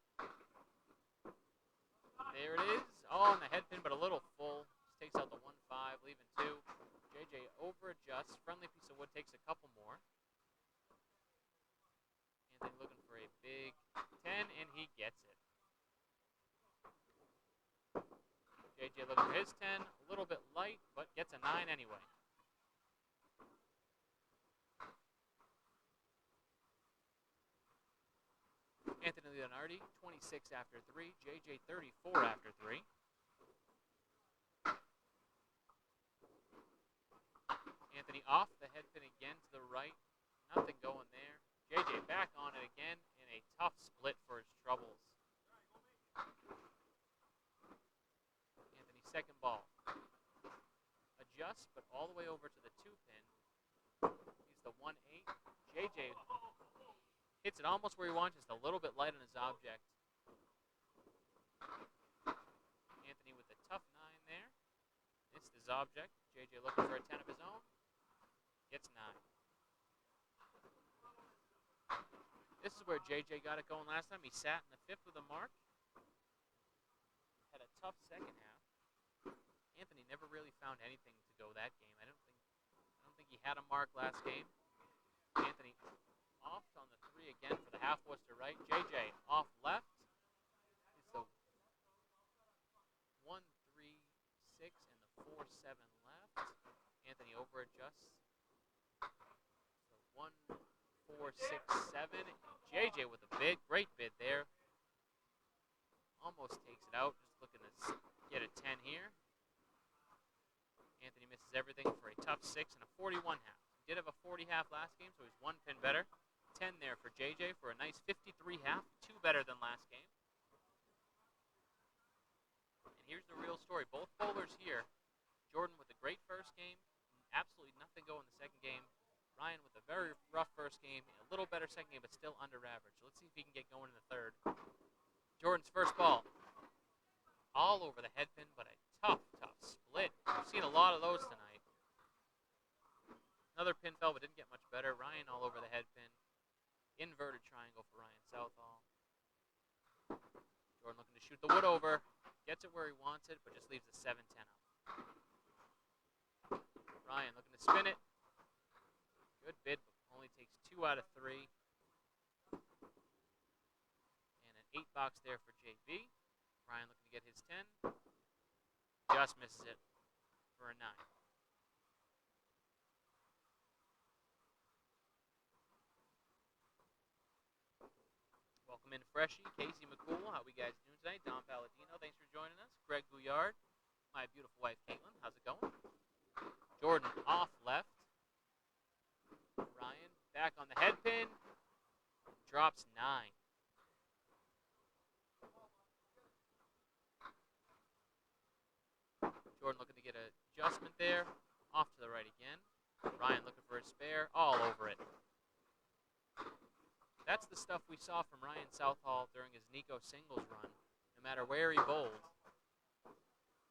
There it is, all on the head pin, but a little full. Just takes out the 1-5, leaving 2. JJ over adjusts. Friendly piece of wood takes a couple more. Anthony looking for a big 10, and he gets it. JJ looking for his 10, a little bit light, but gets a 9 anyway. Anthony Leonardi, 26 after 3. JJ, 34 after 3. Anthony off the head pin again to the right. Nothing going there. JJ back on it again in a tough split for his troubles. way over to the 2-pin. He's the 1-8. JJ hits it almost where he wants, just a little bit light on his object. Anthony with a tough 9 there. Missed his object. JJ looking for a 10 of his own. Gets 9. This is where JJ got it going last time. He sat in the 5th with a mark. Had a tough second half. Anthony never really found anything to go that game. I don't think he had a mark last game. Anthony off on the 3 again for the half was to right. JJ off left. It's the 1-3-6 and the 4-7 left. Anthony over adjusts. So 1-4-6-7. JJ with a great bid there. Almost takes it out. Just looking to get a 10 here. Anthony misses everything for a tough 6 and a 41 half. He did have a 40 half last game, so he's 1 pin better. 10 there for JJ for a nice 53 half, 2 better than last game. And here's the real story. Both bowlers here. Jordan with a great first game, absolutely nothing go in the second game. Ryan with a very rough first game, a little better second game, but still under average. So let's see if he can get going in the third. Jordan's first ball. All over the head pin, but a tough split. We've seen a lot of those tonight. Another pin fell, but didn't get much better. Ryan all over the head pin. Inverted triangle for Ryan Southall. Jordan looking to shoot the wood over. Gets it where he wants it, but just leaves the 7-10 up. Ryan looking to spin it. Good bid, but only takes 2 out of 3. And an 8 box there for JB. Ryan looking to get his 10. Just misses it for a 9. Welcome in, Freshie. Casey McCool, how we guys doing tonight? Don Palladino, thanks for joining us. Greg Gouillard, my beautiful wife, Caitlin. How's it going? Jordan off left. Ryan back on the head pin. Drops 9. Jordan looking to get an adjustment there. Off to the right again. Ryan looking for a spare. All over it. That's the stuff we saw from Ryan Southall during his NEKO singles run. No matter where he bowled.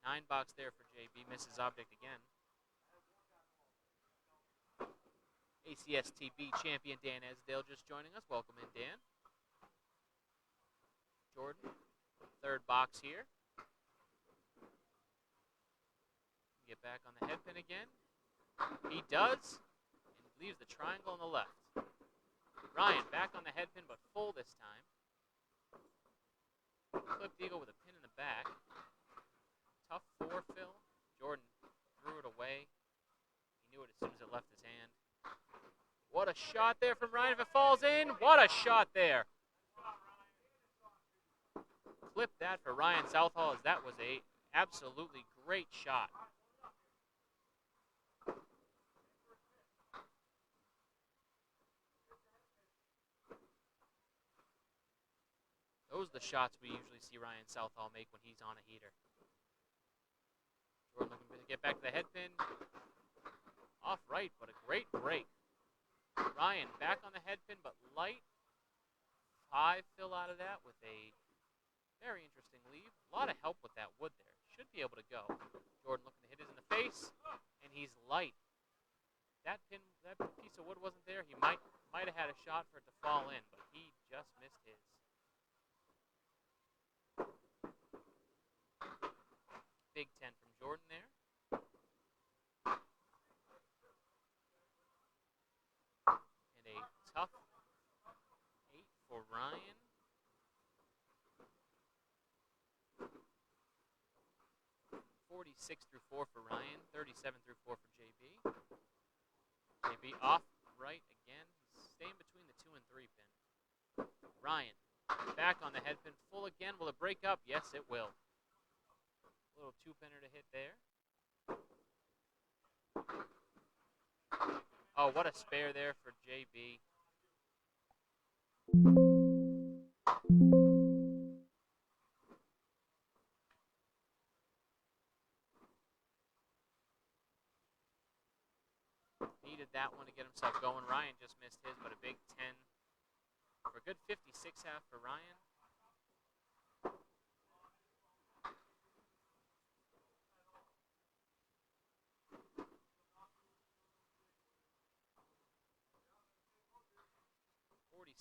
9 box there for JB. Misses object again. ACSTB champion Dan Esdale just joining us. Welcome in, Dan. Jordan, 3rd box here. Get back on the head pin again. He does, and leaves the triangle on the left. Ryan back on the head pin, but full this time. Clipped eagle with a pin in the back. Tough 4 fill. Jordan threw it away. He knew it as soon as it left his hand. What a shot there from Ryan. If it falls in, what a shot there. Clip that for Ryan Southall, as that was a absolutely great shot. Those are the shots we usually see Ryan Southall make when he's on a heater. Jordan looking to get back to the head pin. Off right, but a great break. Ryan back on the head pin, but light. 5 fill out of that with a very interesting leave. A lot of help with that wood there. Should be able to go. Jordan looking to hit it in the face, and he's light. That piece of wood wasn't there. He might have had a shot for it to fall in, but he just missed his. Big 10 from Jordan there. And a tough 8 for Ryan. .46 through 4 for Ryan. 37 through 4 for JB. JB off right again. He's staying between the 2 and 3 pin. Ryan back on the head pin. Full again. Will it break up? Yes, it will. Little 2-pinner to hit there. Oh, what a spare there for JB. needed that one to get himself going. Ryan just missed his, but a big 10 for a good 56 half for Ryan.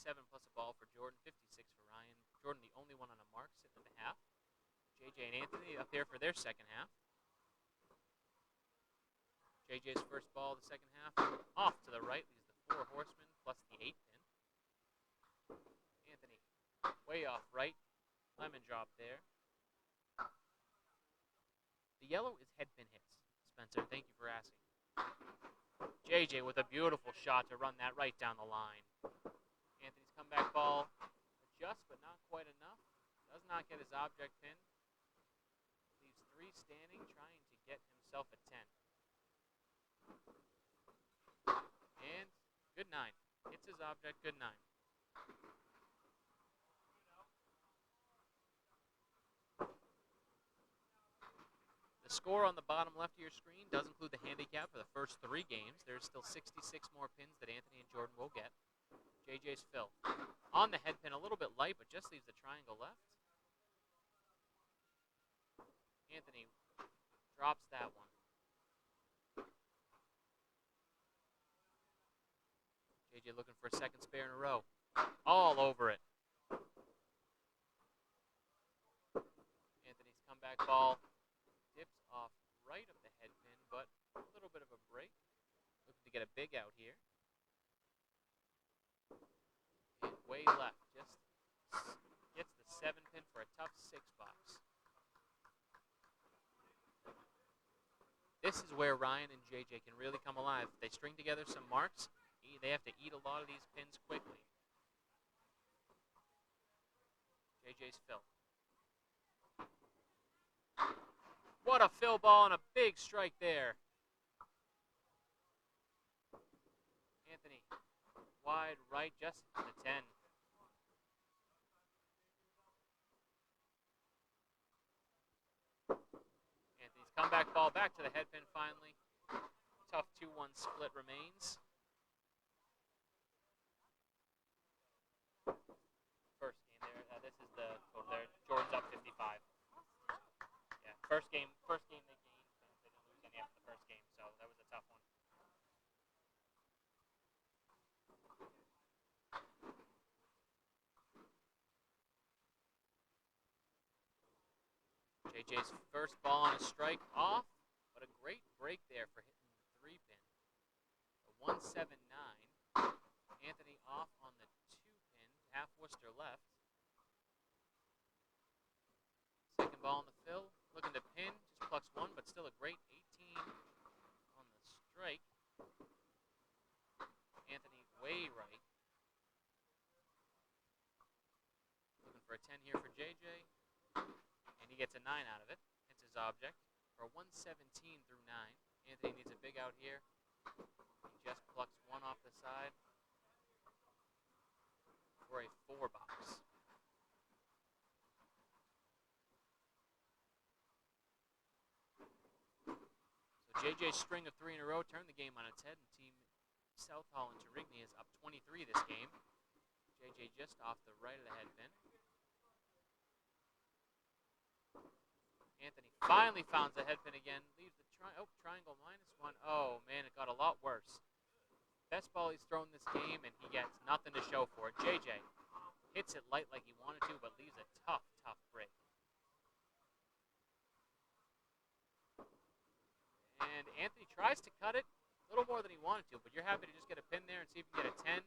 +7 a ball for Jordan, 56 for Ryan. Jordan, the only one on a mark, sitting at the half. JJ and Anthony up there for their second half. JJ's first ball of the second half. Off to the right leaves the 4 horsemen plus the 8 pin. Anthony way off right. Lemon drop there. The yellow is head pin hits. Spencer, thank you for asking. JJ with a beautiful shot to run that right down the line. Anthony's comeback ball adjusts, but not quite enough. Does not get his object pin. Leaves 3 standing, trying to get himself a 10. And good 9. Hits his object, good 9. The score on the bottom left of your screen does include the handicap for the first 3 games. There's still 66 more pins that Anthony and Jordan will get. JJ's fill. On the head pin, a little bit light, but just leaves the triangle left. Anthony drops that one. JJ looking for a second spare in a row. All over it. Anthony's comeback ball dips off right of the head pin, but a little bit of a break. Looking to get a big out here. And way left. Just gets the 7 pin for a tough 6 box. This is where Ryan and JJ can really come alive. If they string together some marks, they have to eat a lot of these pins quickly. JJ's fill. What a fill ball and a big strike there. Anthony, wide right, just to the 10. Anthony's comeback ball back to the head pin finally. Tough 2-1 split remains. First game there. This is the total there. Jordan's up 55. Yeah, first game they gained. They didn't lose any after the first game, so that was a tough one. JJ's first ball on a strike off, but a great break there for hitting the 3 pin. A 179. Anthony off on the 2 pin, half Worcester left. Second ball on the fill, looking to pin, just plucks 1, but still a great 18 on the strike. Anthony way right. Looking for a 10 here for JJ. And he gets a 9 out of it. Hits his object for a 117 through 9. Anthony needs a big out here. He just plucks 1 off the side for a 4 box. So JJ's string of 3 in a row turned the game on its head, and Team Southall and Torigny is up 23 this game. JJ just off the right of the head pin. Anthony finally found the head pin again. Leaves the triangle -1. Oh, man, it got a lot worse. Best ball he's thrown this game, and he gets nothing to show for it. JJ hits it light like he wanted to, but leaves a tough, tough break. And Anthony tries to cut it a little more than he wanted to, but you're happy to just get a pin there and see if you can get a 10.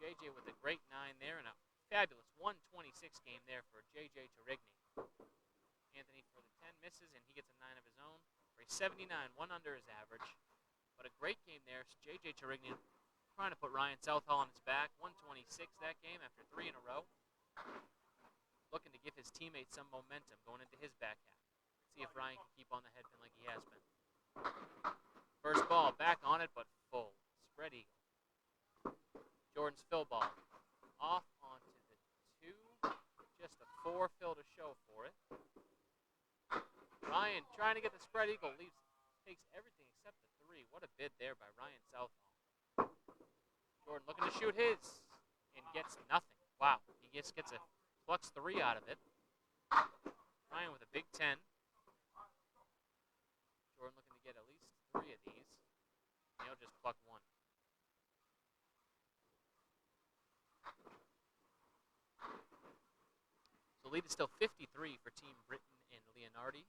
JJ with a great 9 there, and a fabulous 126 game there for JJ Torigny. Anthony for the 10 misses, and he gets a 9 of his own for a 79, 1 under his average. But a great game there. JJ Torigny trying to put Ryan Southall on his back. 126 that game after 3 in a row. Looking to give his teammates some momentum going into his back half. See if Ryan can keep on the head pin like he has been. First ball back on it, but full. Spread eagle. Jordan's fill ball off onto the 2. Just a 4 fill to show for it. Ryan trying to get the spread eagle, takes everything except the 3. What a bid there by Ryan Southall. Jordan looking to shoot his and gets nothing. Wow. He gets a plus 3 out of it. Ryan with a big 10. Jordan looking to get at least 3 of these. And he'll just pluck 1. The lead is still 53 for Team Britton and Leonardi.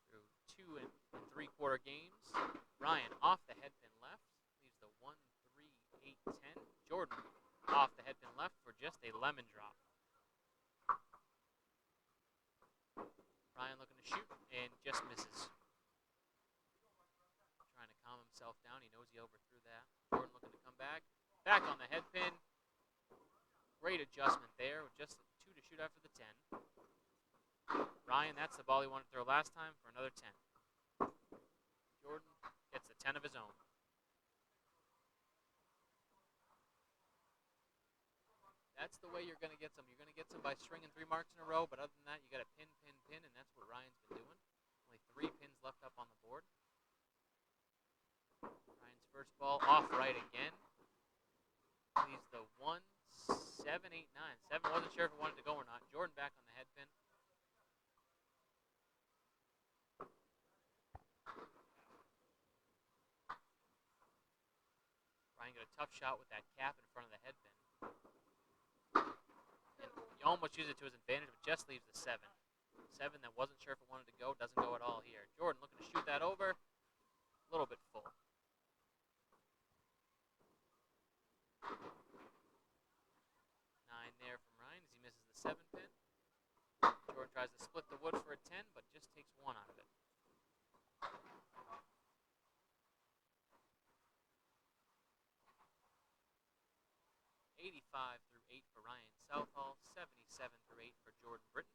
Through 2 and 3/4 games. Ryan off the headpin left. Leaves the 1, 3, 8, 10. Jordan off the headpin left for just a lemon drop. Ryan looking to shoot and just misses. Trying to calm himself down. He knows he overthrew that. Jordan looking to come back. Back on the headpin. Great adjustment there with just 2 to shoot after the 10. Ryan, that's the ball he wanted to throw last time for another 10. Jordan gets the 10 of his own. That's the way you're going to get some. You're going to get some by stringing 3 marks in a row, but other than that, you got to pin, and that's what Ryan's been doing. Only 3 pins left up on the board. Ryan's first ball off right again. Leaves the 1, 7, 8, 9. 7 wasn't sure if it wanted to go or not. Jordan back on the headpin. Ryan got a tough shot with that cap in front of the headpin. And he almost used it to his advantage, but just leaves the 7. 7 that wasn't sure if it wanted to go, doesn't go at all here. Jordan looking to shoot that over. A little bit full. 9 there from Ryan as he misses the 7 pin. Jordan tries to split the wood for a 10, but just takes 1 out of it. $85 through 8 for Ryan Southall, 77 through 8 for Jordan Britton.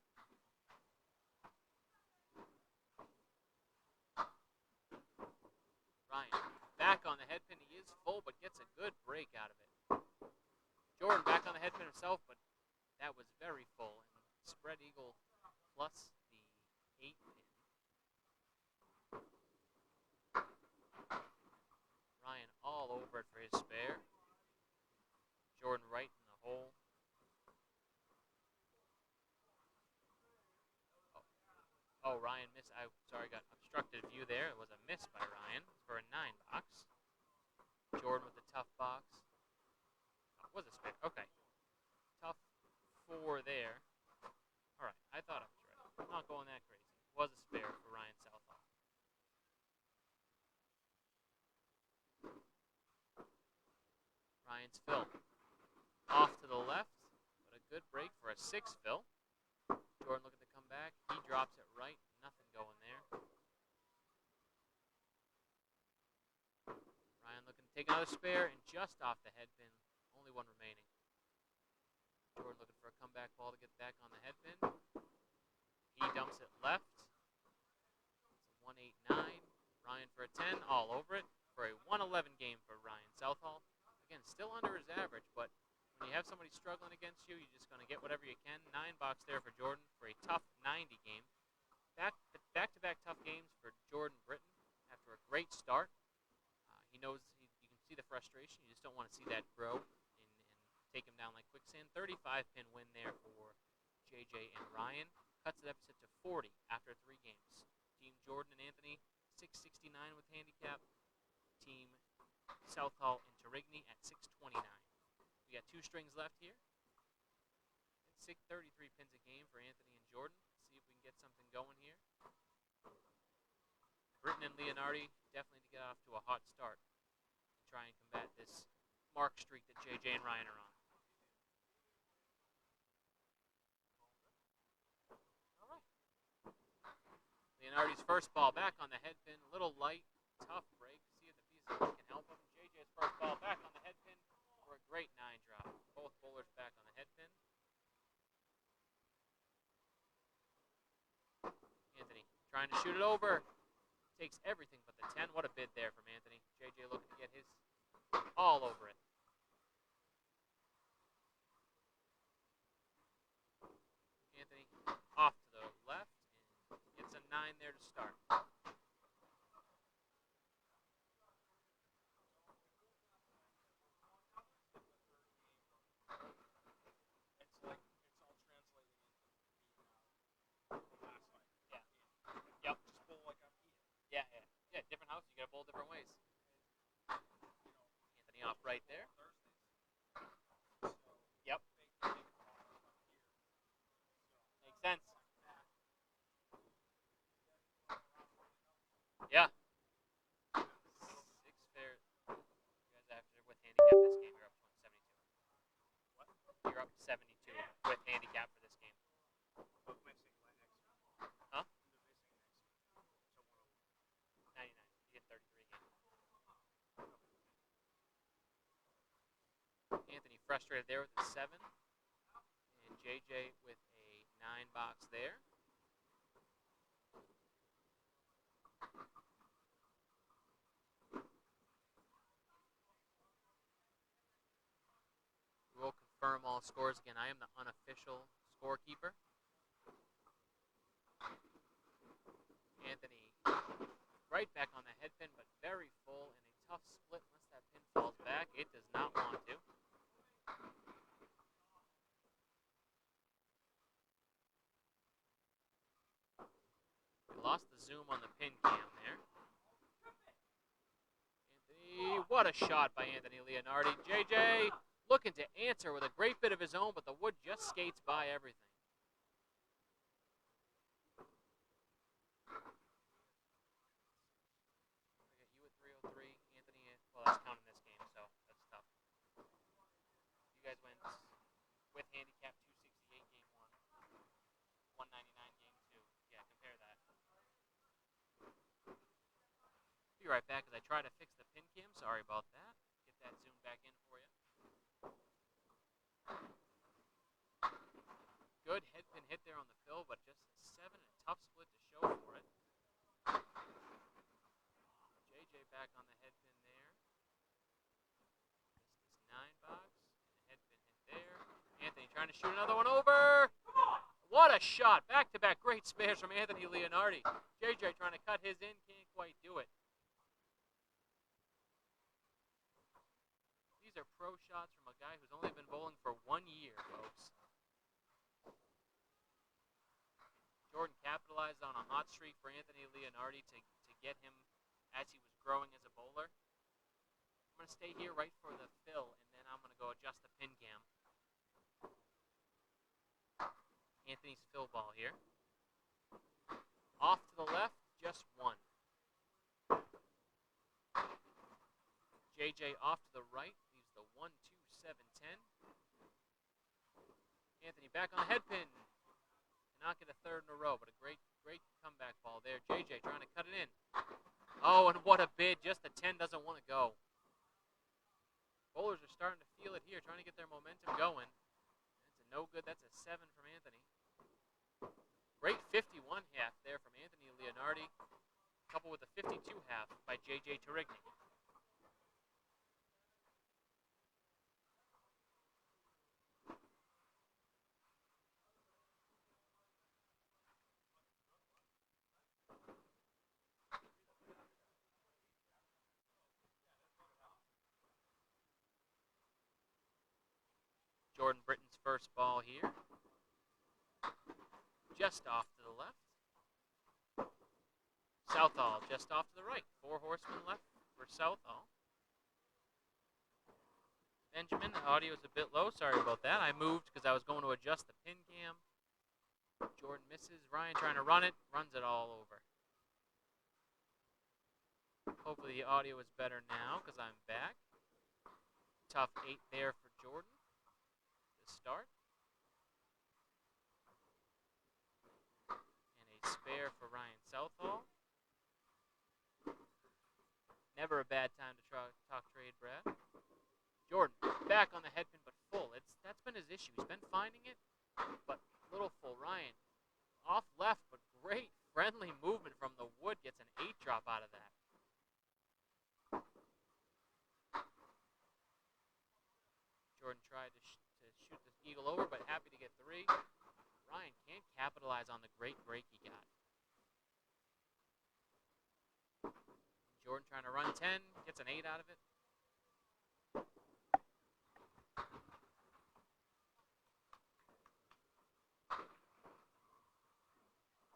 Ryan back on the headpin. He is full, but gets a good break out of it. Jordan back on the headpin himself, but that was very full. And spread eagle plus the 8 pin. Ryan all over it for his spare. Jordan right in the hole. Oh, Ryan missed. Got obstructed view there. It was a miss by Ryan for a 9 box. Jordan with the tough box. Oh, was a spare. Okay. Tough 4 there. All right. I thought I was right. I'm not going that crazy. It was a spare for Ryan Southall. Ryan's fill. Off to the left, but a good break for a 6 fill. Jordan looking to come back. He drops it right. Nothing going there. Ryan looking to take another spare and just off the headpin. Only 1 remaining. Jordan looking for a comeback ball to get back on the headpin. He dumps it left. It's a 1-8-9. Ryan for a 10, all over it. For a 1-11 game for Ryan Southall. Again, still under his average, but when you have somebody struggling against you, you're just going to get whatever you can. 9 box there for Jordan for a tough 90 game. Back-to-back tough games for Jordan Britton after a great start. He knows you can see the frustration. You just don't want to see that grow and take him down like quicksand. 35-pin win there for JJ and Ryan. Cuts the deficit to 40 after 3 games. Team Jordan and Anthony, 669 with handicap. Team Southall and Torigny at 629. We got 2 strings left here. It's 33 pins a game for Anthony and Jordan. See if we can get something going here. Britton and Leonardi definitely to get off to a hot start and try and combat this mark streak that JJ and Ryan are on. All right. Leonardi's first ball back on the headpin. A little light, tough break. See if the pieces can help him. JJ's first ball back on the headpin for a great 9 drop. Both bowlers back on the headpin. Anthony trying to shoot it over. Takes everything but the 10. What a bid there from Anthony. JJ looking to get his all over it. Anthony off to the left and gets a 9 there to start. right there. Yep. Makes sense. Yeah. 6 fair. You guys after with handicap this game, you're up 72. What? You're up 72 with handicap for this game. Huh? 99. You get 33 again. Anthony frustrated there with a 7. And JJ with a 9 box there. We will confirm all scores again. I am the unofficial scorekeeper. Anthony right back on the head pin, but very full and a tough split unless that pin falls back. It does not want to. We lost the zoom on the pin cam there. Anthony, what a shot by Anthony Leonardi. JJ looking to answer with a great bit of his own, but the wood just skates by everything. You at 303, Anthony at, well, that's counting this game, so that's tough. You guys went with handicap 268 game 1, 199 game 2. Yeah, compare that. Be right back as I try to fix the pin cam. Sorry about that. Get that zoom back in for you. Good head pin hit there on the fill, but just a 7 and a tough split to show for it. JJ back on the head pin there. This 9 box and a head pin hit there. Anthony trying to shoot another one over. What a shot! Back-to-back great spares from Anthony Leonardi. JJ trying to cut his in, can't quite do it. These are pro shots from a guy who's only been bowling for 1 year, folks. Jordan capitalized on a hot streak for Anthony Leonardi to get him as he was growing as a bowler. I'm going to stay here right for the fill, and then I'm going to go adjust the pin cam. Anthony's fill ball here. Off to the left, just 1. JJ off to the right, leaves the 1, 2, 7, 10. Anthony back on the head pin. Not get a third in a row, but a great comeback ball there. JJ trying to cut it in. Oh, and what a bid. Just the 10 doesn't want to go. Bowlers are starting to feel it here, trying to get their momentum going. That's a no good. That's a 7 from Anthony. Great 51 half there from Anthony Leonardi, coupled with a 52 half by JJ Tarigny. Jordan Britton's first ball here. Just off to the left. Southall just off to the right. 4 horsemen left for Southall. Benjamin, the audio is a bit low. Sorry about that. I moved because I was going to adjust the pin cam. Jordan misses. Ryan trying to run it. Runs it all over. Hopefully the audio is better now because I'm back. Tough 8 there for Jordan to start. And a spare for Ryan Southall. Never a bad time to talk trade, Brad. Jordan back on the head pin, but full. That's been his issue. He's been finding it, but little full. Ryan off left, but great friendly movement from the wood. Gets an 8 drop out of that. Jordan tried to shoot this eagle over, but happy to get 3. Ryan can't capitalize on the great break he got. Jordan trying to run 10, gets an 8 out of it.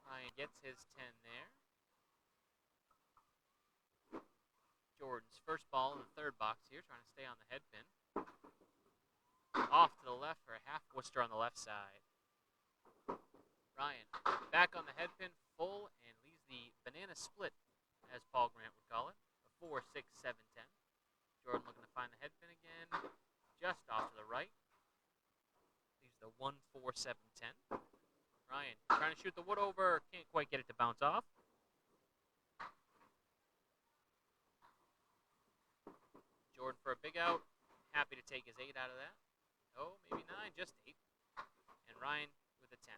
Ryan gets his 10 there. Jordan's first ball in the third box here, trying to stay on the head pin. Off to the left for a half Worcester on the left side. Ryan back on the head pin, full, and leaves the banana split, as Paul Grant would call it. A 4, 6, 7, 10. Jordan looking to find the head pin again, just off to the right. Leaves the 1, 4, 7, 10. Ryan trying to shoot the wood over, can't quite get it to bounce off. Jordan for a big out, happy to take his 8 out of that. Oh, maybe 9, just 8. And Ryan with a 10.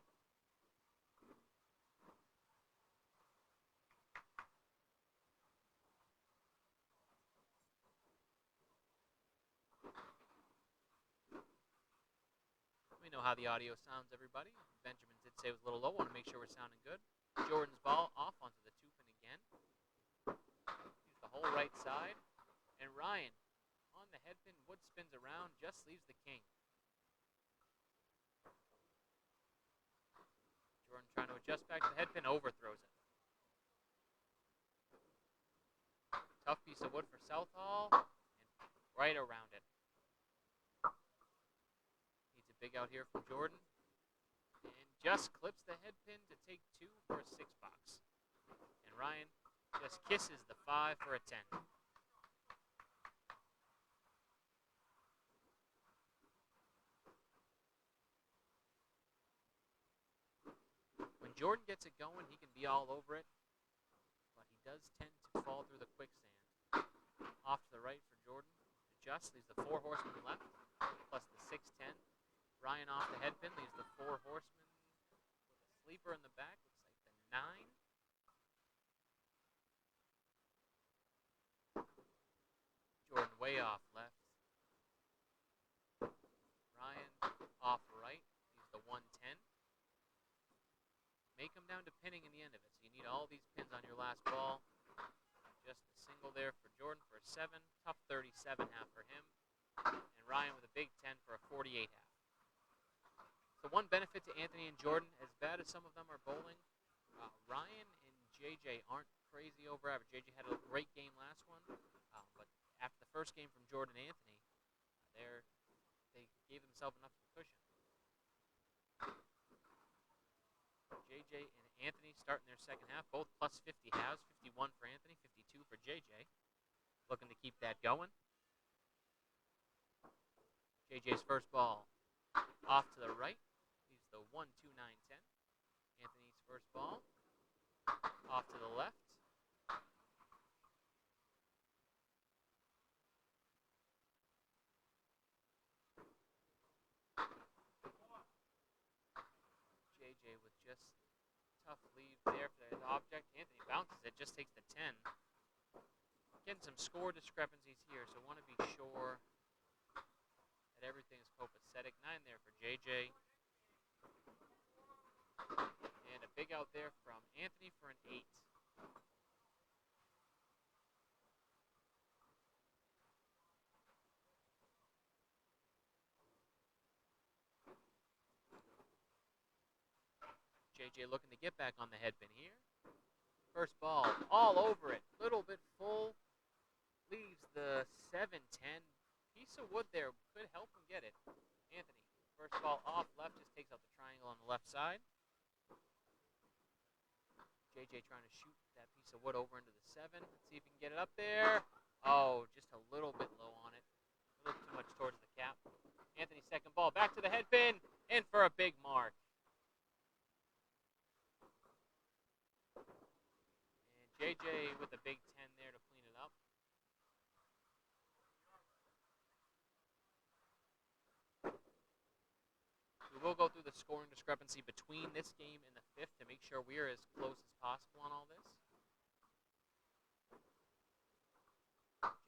Let me know how the audio sounds, everybody. Benjamin did say it was a little low. Want to make sure we're sounding good. Jordan's ball off onto the 2-pin again. Use the whole right side. And Ryan on the head pin. Wood spins around, just leaves the king. Jordan trying to adjust back to the head pin, overthrows it. Tough piece of wood for Southall, and right around it. Needs a big out here from Jordan, and just clips the head pin to take 2 for a 6 box. And Ryan just kisses the 5 for a 10. When Jordan gets it going, he can be all over it, but he does tend to fall through the quicksand. Off to the right for Jordan. Adjusts, leaves the 4 horsemen left, plus the 6-10. Ryan off the head pin, leaves the 4 horsemen with a sleeper in the back. Looks like the 9. Jordan way off left. Ryan off right, leaves the 1-10. May come down to pinning in the end of it, so you need all these pins on your last ball. Just a single there for Jordan for a 7. Tough 37 half for him. And Ryan with a big 10 for a 48 half. So one benefit to Anthony and Jordan, as bad as some of them are bowling, Ryan and JJ aren't crazy over average. JJ had a great game last one, but after the first game from Jordan and Anthony, they gave themselves enough of a cushion. JJ and Anthony starting their second half, both plus 50 halves, 51 for Anthony, 52 for JJ. Looking to keep that going. JJ's first ball off to the right, leaves the 1, 2, 9, 10. Anthony's first ball off to the left. JJ with just tough lead there for the object. Anthony bounces it, just takes the 10. Getting some score discrepancies here, so want to be sure that everything is copacetic. 9 there for JJ. And a big out there from Anthony for an 8. JJ looking to get back on the head pin here. First ball, all over it. Little bit full. Leaves the 7-10. Piece of wood there could help him get it. Anthony, first ball off left, just takes out the triangle on the left side. JJ trying to shoot that piece of wood over into the 7. Let's see if he can get it up there. Oh, just a little bit low on it. A little too much towards the cap. Anthony's second ball, back to the head pin, and for a big mark. And JJ with a big 10 there to clean it up. We will go through the scoring discrepancy between this game and the 5th to make sure we are as close as possible on all this.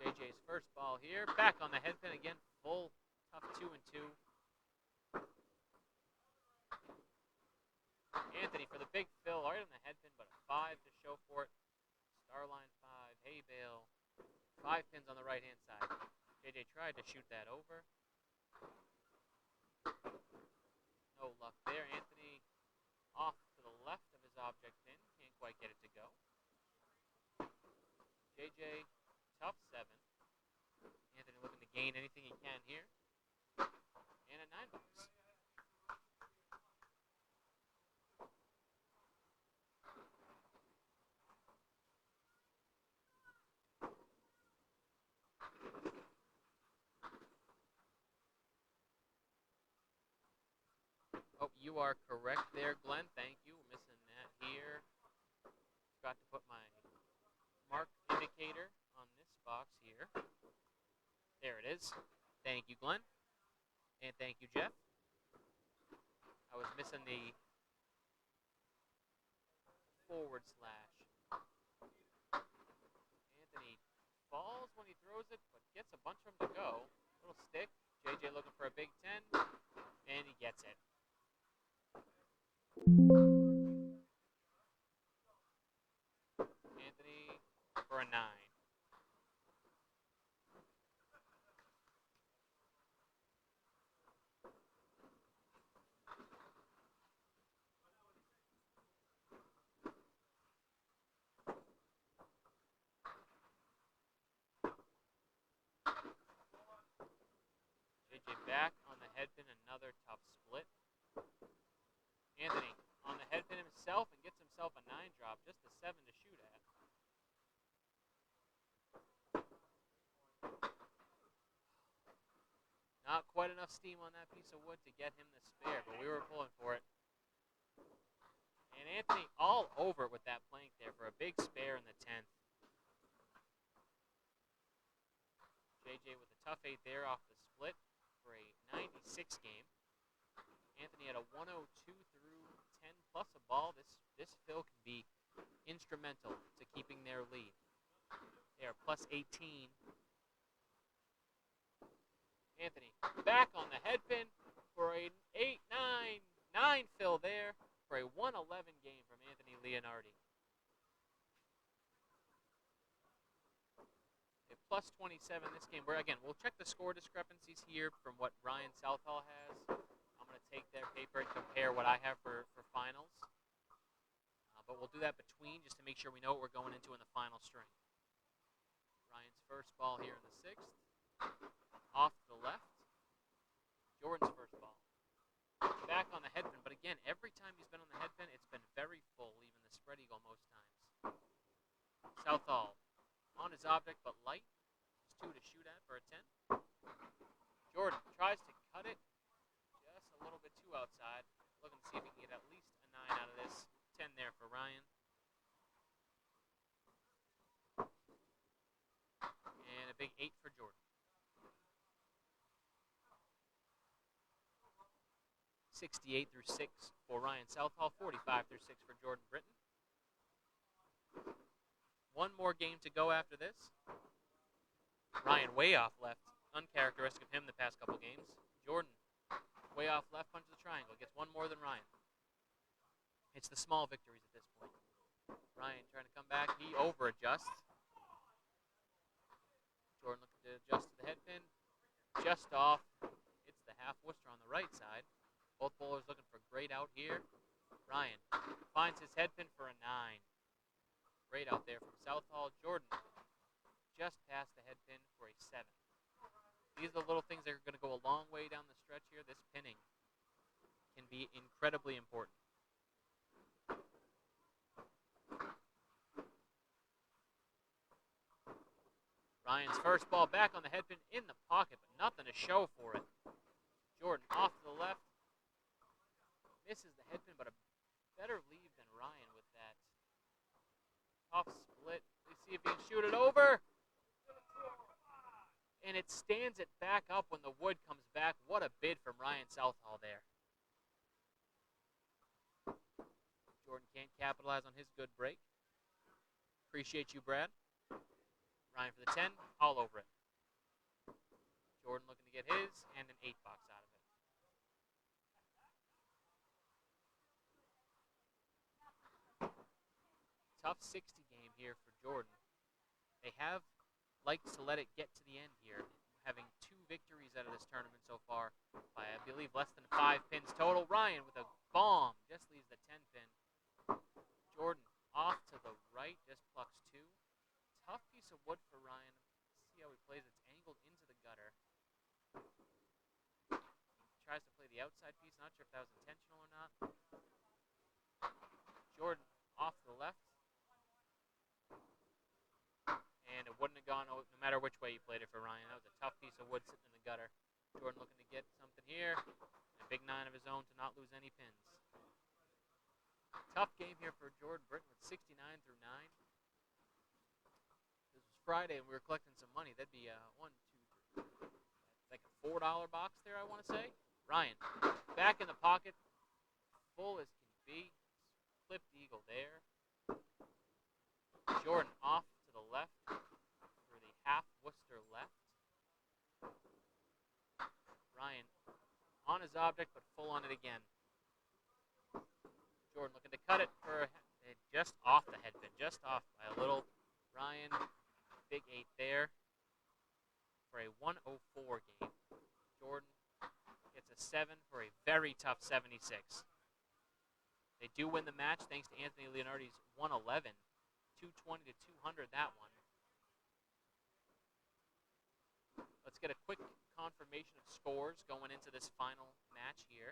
JJ's first ball here. Back on the head pin again. Full, tough 2 and 2. Anthony for the big fill right on the head pin, but a 5 to show for it. Starline 5, hay bale. 5 pins on the right-hand side. JJ tried to shoot that over. No luck there. Anthony off to the left of his object pin. Can't quite get it to go. JJ, tough gain anything he can here. And a $9. Oh, you are correct there, Glenn. Thank you. We're missing that here. Forgot to put my mark indicator on this box here. There it is. Thank you, Glenn. And thank you, Jeff. I was missing the forward slash. Anthony falls when he throws it, but gets a bunch of them to go. Little stick. JJ looking for a big 10, and he gets it. Anthony for a 9. JJ back on the headpin, another tough split. Anthony on the headpin himself and gets himself a 9 drop, just a 7 to shoot at. Not quite enough steam on that piece of wood to get him the spare, but we were pulling for it. And Anthony all over it with that plank there for a big spare in the 10th. JJ with a tough 8 there off the split for a 96 game. Anthony had a 102 through 10 plus a ball. This fill can be instrumental to keeping their lead. They are plus 18. Anthony back on the headpin for a 8-9 fill there for a 111 game from Anthony Leonardi. A plus 27 this game. Where again, we'll check the score discrepancies here from what Ryan Southall has. I'm going to take their paper and compare what I have for finals. But we'll do that between just to make sure we know what we're going into in the final string. Ryan's first ball here in the 6th. Off to the left. Jordan's first ball. Back on the headpin, but again, every time he's been on the headpin, it's been very full, even the spread eagle most times. Southall on his object, but light. Just 2 to shoot at for a 10. Jordan tries to cut it just a little bit too outside. Looking to see if he can get at least a 9 out of this. 10 there for Ryan. And a big 8 for Jordan. 68 through 6 for Ryan Southall, 45 through 6 for Jordan Britton. One more game to go after this. Ryan way off left, uncharacteristic of him the past couple games. Jordan way off left, punches the triangle, gets one more than Ryan. It's the small victories at this point. Ryan trying to come back, he over adjusts. Jordan looking to adjust to the headpin, just off. It's the half Worcester on the right side. Both bowlers looking for great out here. Ryan finds his headpin for a 9. Great out there from Southall. Jordan just past the headpin for a 7. These are the little things that are going to go a long way down the stretch here. This pinning can be incredibly important. Ryan's first ball back on the headpin in the pocket, but nothing to show for it. Jordan off to the left. Misses the headpin, but a better lead than Ryan with that tough split. Let's see if he can shoot it over. And it stands it back up when the wood comes back. What a bid from Ryan Southall there. Jordan can't capitalize on his good break. Appreciate you, Brad. Ryan for the 10, all over it. Jordan looking to get his, and an 8 box out of it. Tough 60 game here for Jordan. They have liked to let it get to the end here, having 2 victories out of this tournament so far by, I believe, less than 5 pins total. Ryan with a bomb just leaves the 10 pin. Jordan off to the right, just plucks 2. Tough piece of wood for Ryan. Let's see how he plays. It's angled into the gutter. Tries to play the outside piece. Not sure if that was intentional or not. Jordan off to the left. And it wouldn't have gone no matter which way you played it for Ryan. That was a tough piece of wood sitting in the gutter. Jordan looking to get something here. A big 9 of his own to not lose any pins. Tough game here for Jordan Britton with 69 through 9. This was Friday and we were collecting some money. That'd be like a $4 box there, I want to say. Ryan, back in the pocket, full as can be. Flipped eagle there. Jordan off to the left for the half Worcester left. Ryan on his object, but full on it again. Jordan looking to cut it for just off the head pin, just off by a little. Ryan, big 8 there for a 104 game. Jordan gets a 7 for a very tough 76. They do win the match thanks to Anthony Leonardi's 111, 220 to 200 that one. Let's get a quick confirmation of scores going into this final match here.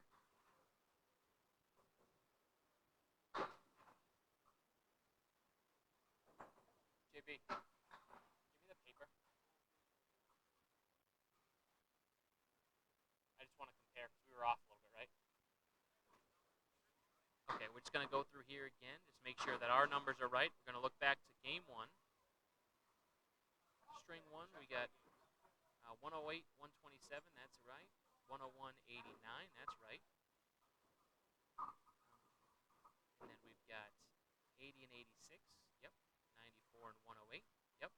JB, give me the paper. I just want to compare because we were off a little bit, right? Okay, we're just going to go through here again, just make sure that our numbers are right. We're going to look back to game 1. String 1, we got 108, 127, that's right. 101, 89, that's right. And then we've got 80 and 86, yep. 94 and 108, yep.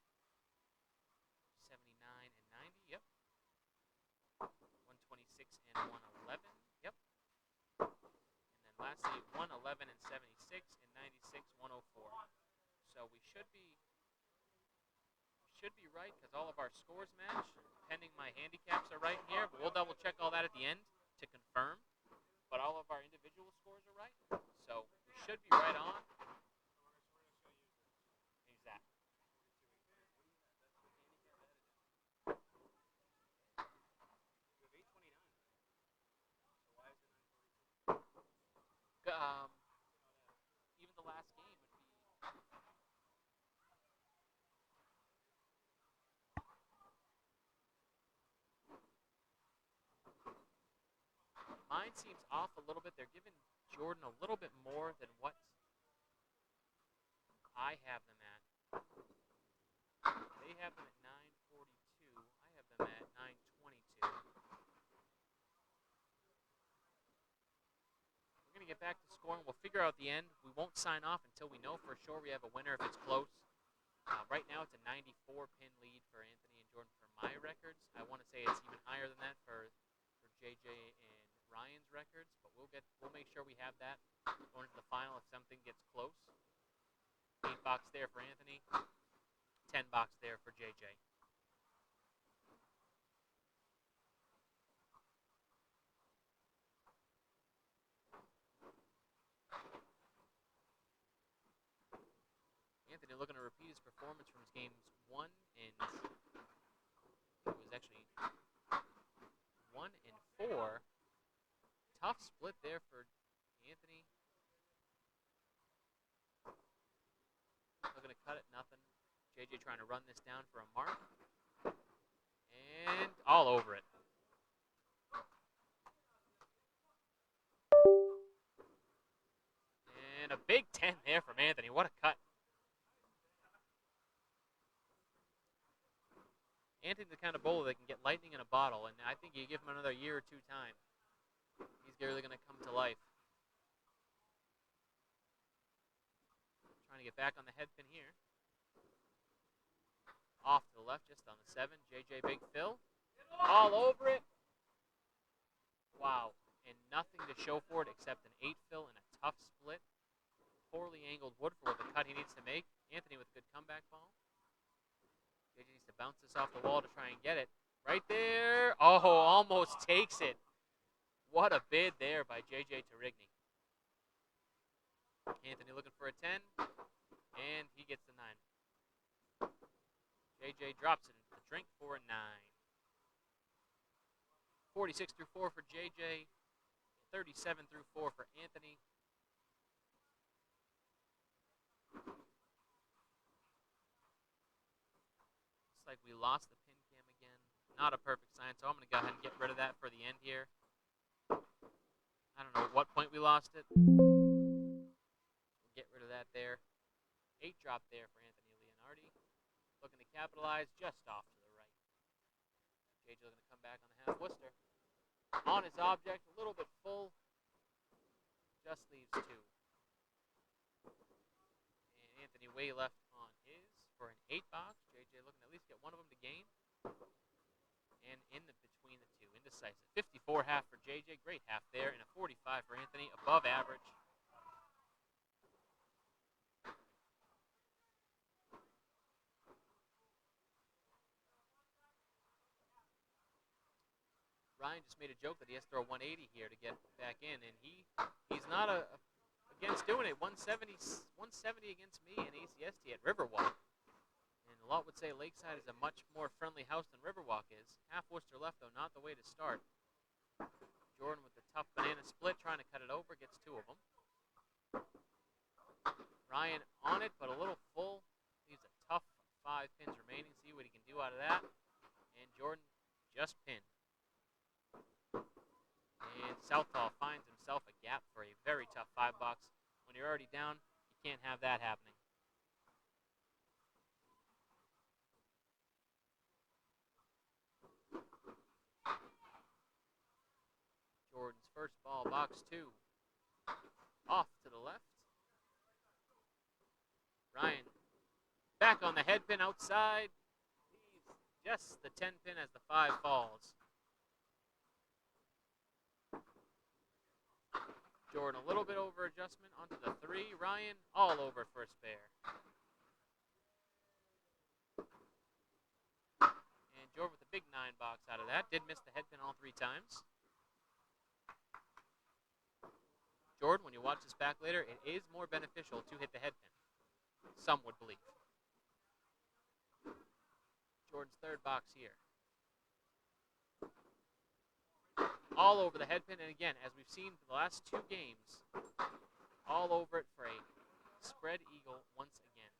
79 and 90, yep. 126 and 111, yep. And then lastly, 111 and 76 and 96, 104. So we should be right because all of our scores match, pending my handicaps are right here. But we'll double check all that at the end to confirm. But all of our individual scores are right, so we should be right on. Exactly. Even the last game would be. Mine seems off a little bit. They're giving Jordan a little bit more than what I have them at. They have them at 942. I have them at 922. We're going to get back to scoring. We'll figure out the end. We won't sign off until we know for sure we have a winner if it's close. Right now it's a 94-pin lead for Anthony and Jordan for my records. I want to say it's even higher than that for JJ and Ryan's records, but we'll make sure we have that going into the final if something gets close. 8 box there for Anthony, 10 box there for JJ. Anthony looking to repeat his performance from his games 1 and it was actually 1 and 4. Tough split there for Anthony. Looking to cut it, nothing. JJ trying to run this down for a mark. And all over it. And a big 10 there from Anthony. What a cut. Anthony's the kind of bowler that can get lightning in a bottle, and I think you give him another year or 2 time, he's really going to come to life. Trying to get back on the head pin here. Off to the left, just on the 7. JJ Big Phil. All over it. Wow. And nothing to show for it except an 8 fill and a tough split. Poorly angled Woodford with the cut he needs to make. Anthony with a good comeback ball. JJ needs to bounce this off the wall to try and get it. Right there. Oh, almost takes it. What a bid there by JJ Tarigny. Anthony looking for a 10. And he gets the 9. JJ drops it into the drink for a 9. 46 through 4 for JJ, 37 through 4 for Anthony. Looks like we lost the pin cam again. Not a perfect sign, so I'm going to go ahead and get rid of that for the end here. I don't know at what point we lost it. We'll get rid of that there. 8 drop there for Anthony Leonardi. Looking to capitalize just off to the right. JJ looking to come back on the half Worcester. On his object, a little bit full. Just leaves 2. And Anthony way left on his for an 8 box. JJ looking to at least get one of them to gain. And in the between the 2, indecisive. 54 half for JJ, great half there, and a 45 for Anthony, above average. Ryan just made a joke that he has to throw 180 here to get back in, and he's not against doing it. 170 against me and ACST at Riverwalk. And a lot would say Lakeside is a much more friendly house than Riverwalk is. Half Worcester left, though, not the way to start. Jordan with the tough banana split, trying to cut it over, gets 2 of them. Ryan on it, but a little full. Leaves a tough 5 pins remaining. See what he can do out of that. And Jordan just pinned. And Southall finds himself a gap for a very tough 5 bucks. When you're already down, you can't have that happening. Jordan's first ball, box 2. Off to the left. Ryan back on the head pin outside. Leaves just the 10 pin as the 5 falls. Jordan a little bit over adjustment onto the 3. Ryan all over first pair. And Jordan with a big 9 box out of that. Did miss the head pin all 3 times. Jordan, when you watch this back later, it is more beneficial to hit the head pin. Some would believe. Jordan's 3rd box here. All over the head pin, and again, as we've seen the last 2 games, all over it for a spread eagle once again.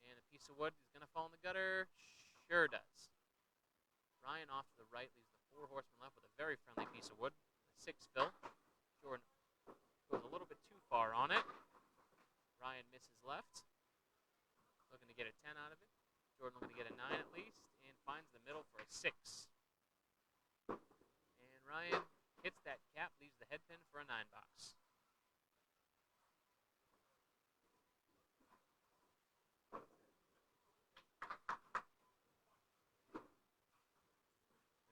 And a piece of wood is going to fall in the gutter. Sure does. Ryan off to the right leaves the 4 horsemen left with a very friendly piece of wood. A 6 fill. Jordan goes a little bit too far on it. Ryan misses left. Looking to get a 10 out of it. Jordan looking to get a 9 at least, and finds the middle for a 6. And Ryan hits that cap, leaves the head pin for a 9 box.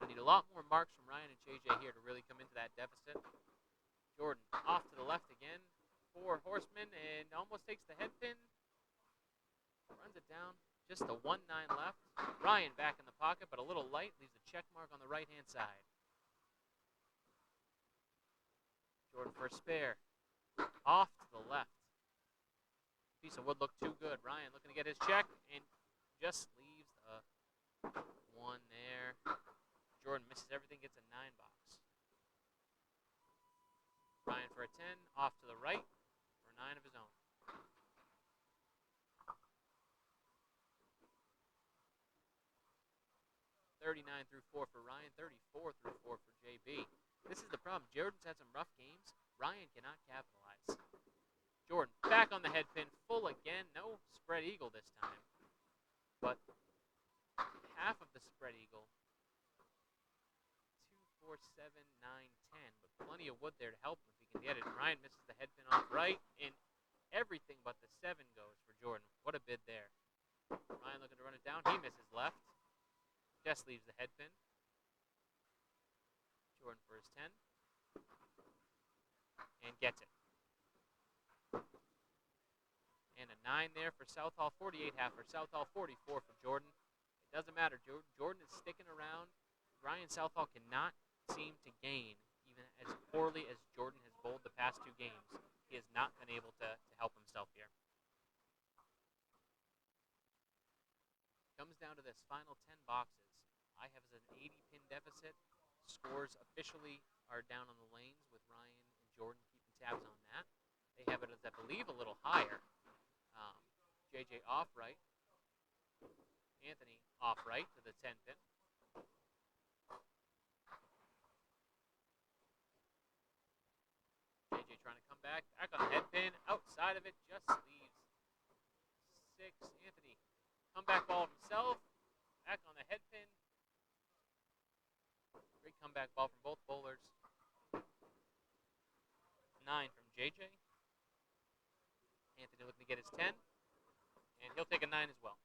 We need a lot more marks from Ryan and JJ here to really come into that deficit. Jordan off to the left again. 4 horsemen and almost takes the head pin. Runs it down. Just the 1-9 left. Ryan back in the pocket, but a little light. Leaves a check mark on the right-hand side. Jordan for a spare. Off to the left. Piece of wood looked too good. Ryan looking to get his check and just leaves the 1 there. Jordan misses everything, gets a 9 box. Ryan for a 10. Off to the right for a 9 of his own. 39 through 4 for Ryan, 34 through 4 for JB. This is the problem. Jordan's had some rough games. Ryan cannot capitalize. Jordan back on the head pin, full again. No spread eagle this time. But half of the spread eagle. 2, 4, 7, 9, 10. But plenty of wood there to help him if he can get it. Ryan misses the head pin off right. And everything but the 7 goes for Jordan. What a bid there. Ryan looking to run it down. He misses left. Just leaves the head pin. Jordan for his 10. And gets it. And a 9 there for Southall. 48 half for Southall. 44 for Jordan. It doesn't matter. Jordan is sticking around. Ryan Southall cannot seem to gain, even as poorly as Jordan has bowled the past 2 games. He has not been able to help himself here. Comes down to this final 10 boxes. I have an 80 pin deficit. Scores officially are down on the lanes with Ryan and Jordan keeping tabs on that. They have it as, I believe, a little higher. JJ off right. Anthony off right to the 10 pin. JJ trying to come back on the head pin. Outside of it, just leaves 6. Anthony, comeback ball himself. Back on the head pin. Great comeback ball from both bowlers. 9 from JJ. Anthony looking to get his 10. And he'll take a 9 as well.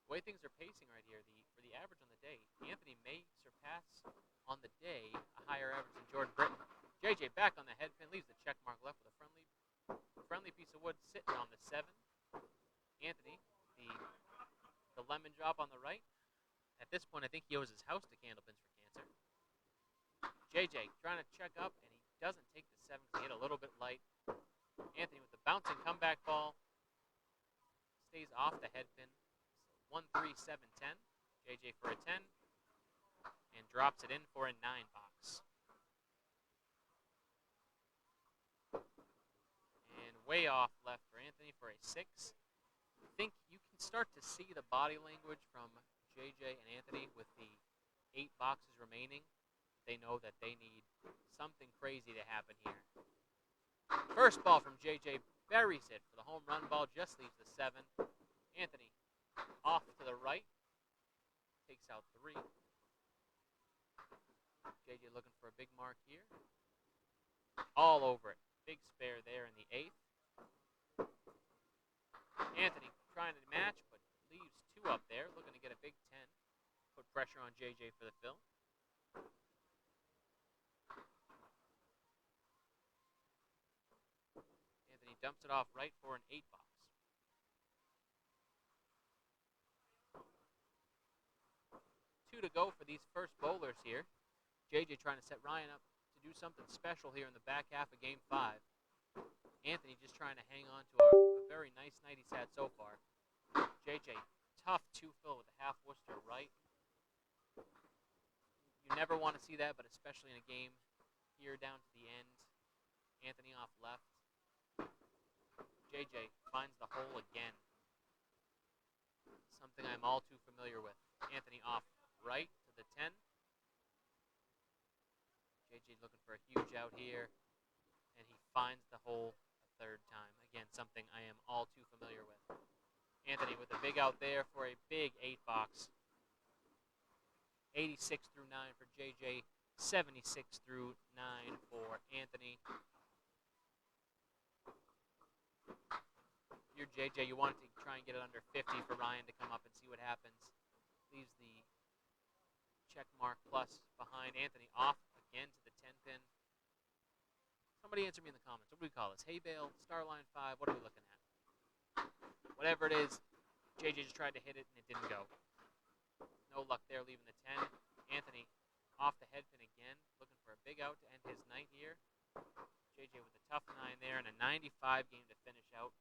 The way things are pacing right here, for the average on the day, Anthony may surpass on the day a higher average than Jordan Britton. JJ back on the head pin, leaves the check mark left with a friendly piece of wood sitting on the 7. Anthony, the lemon drop on the right. At this point, I think he owes his house to Candlepins for Cancer. JJ trying to check up, and he doesn't take the 7 because he hit a little bit light. Anthony with the bouncing comeback ball. Stays off the head pin. 1, 3, 7, 10. JJ for a 10. And drops it in for a 9 box. And way off left for Anthony for a 6. I think you can start to see the body language from JJ and Anthony with the 8 boxes remaining. They know that they need something crazy to happen here. First ball from JJ buries it for the home run ball, just leaves the 7. Anthony off to the right, takes out 3. JJ looking for a big mark here. All over it. Big spare there in the 8th. Anthony trying to match, but leaves 2 up there, looking to get a big 10. Put pressure on JJ for the fill. Anthony dumps it off right for an 8 box. 2 to go for these first bowlers here. JJ trying to set Ryan up to do something special here in the back half of Game 5. Anthony just trying to hang on to a very nice night he's had so far. JJ, tough 2 fill with a half Worcester right. You never want to see that, but especially in a game here down to the end. Anthony off left. JJ finds the hole again. Something I'm all too familiar with. Anthony off right to the 10. JJ looking for a huge out here, and he finds the hole a 3rd time. Again, something I am all too familiar with. Anthony with a big out there for a big 8 box. 86 through 9 for JJ, 76 through 9 for Anthony. If you're JJ, you want to try and get it under 50 for Ryan to come up and see what happens. Leaves the check mark plus behind. Anthony off again to the 10 pin. Somebody answer me in the comments. What do we call this? Hay bale, star line 5, what are we looking at? Whatever it is, JJ just tried to hit it and it didn't go. No luck there, leaving the 10. Anthony off the head pin again, looking for a big out to end his night here. JJ with a tough 9 there and a 95 game to finish out,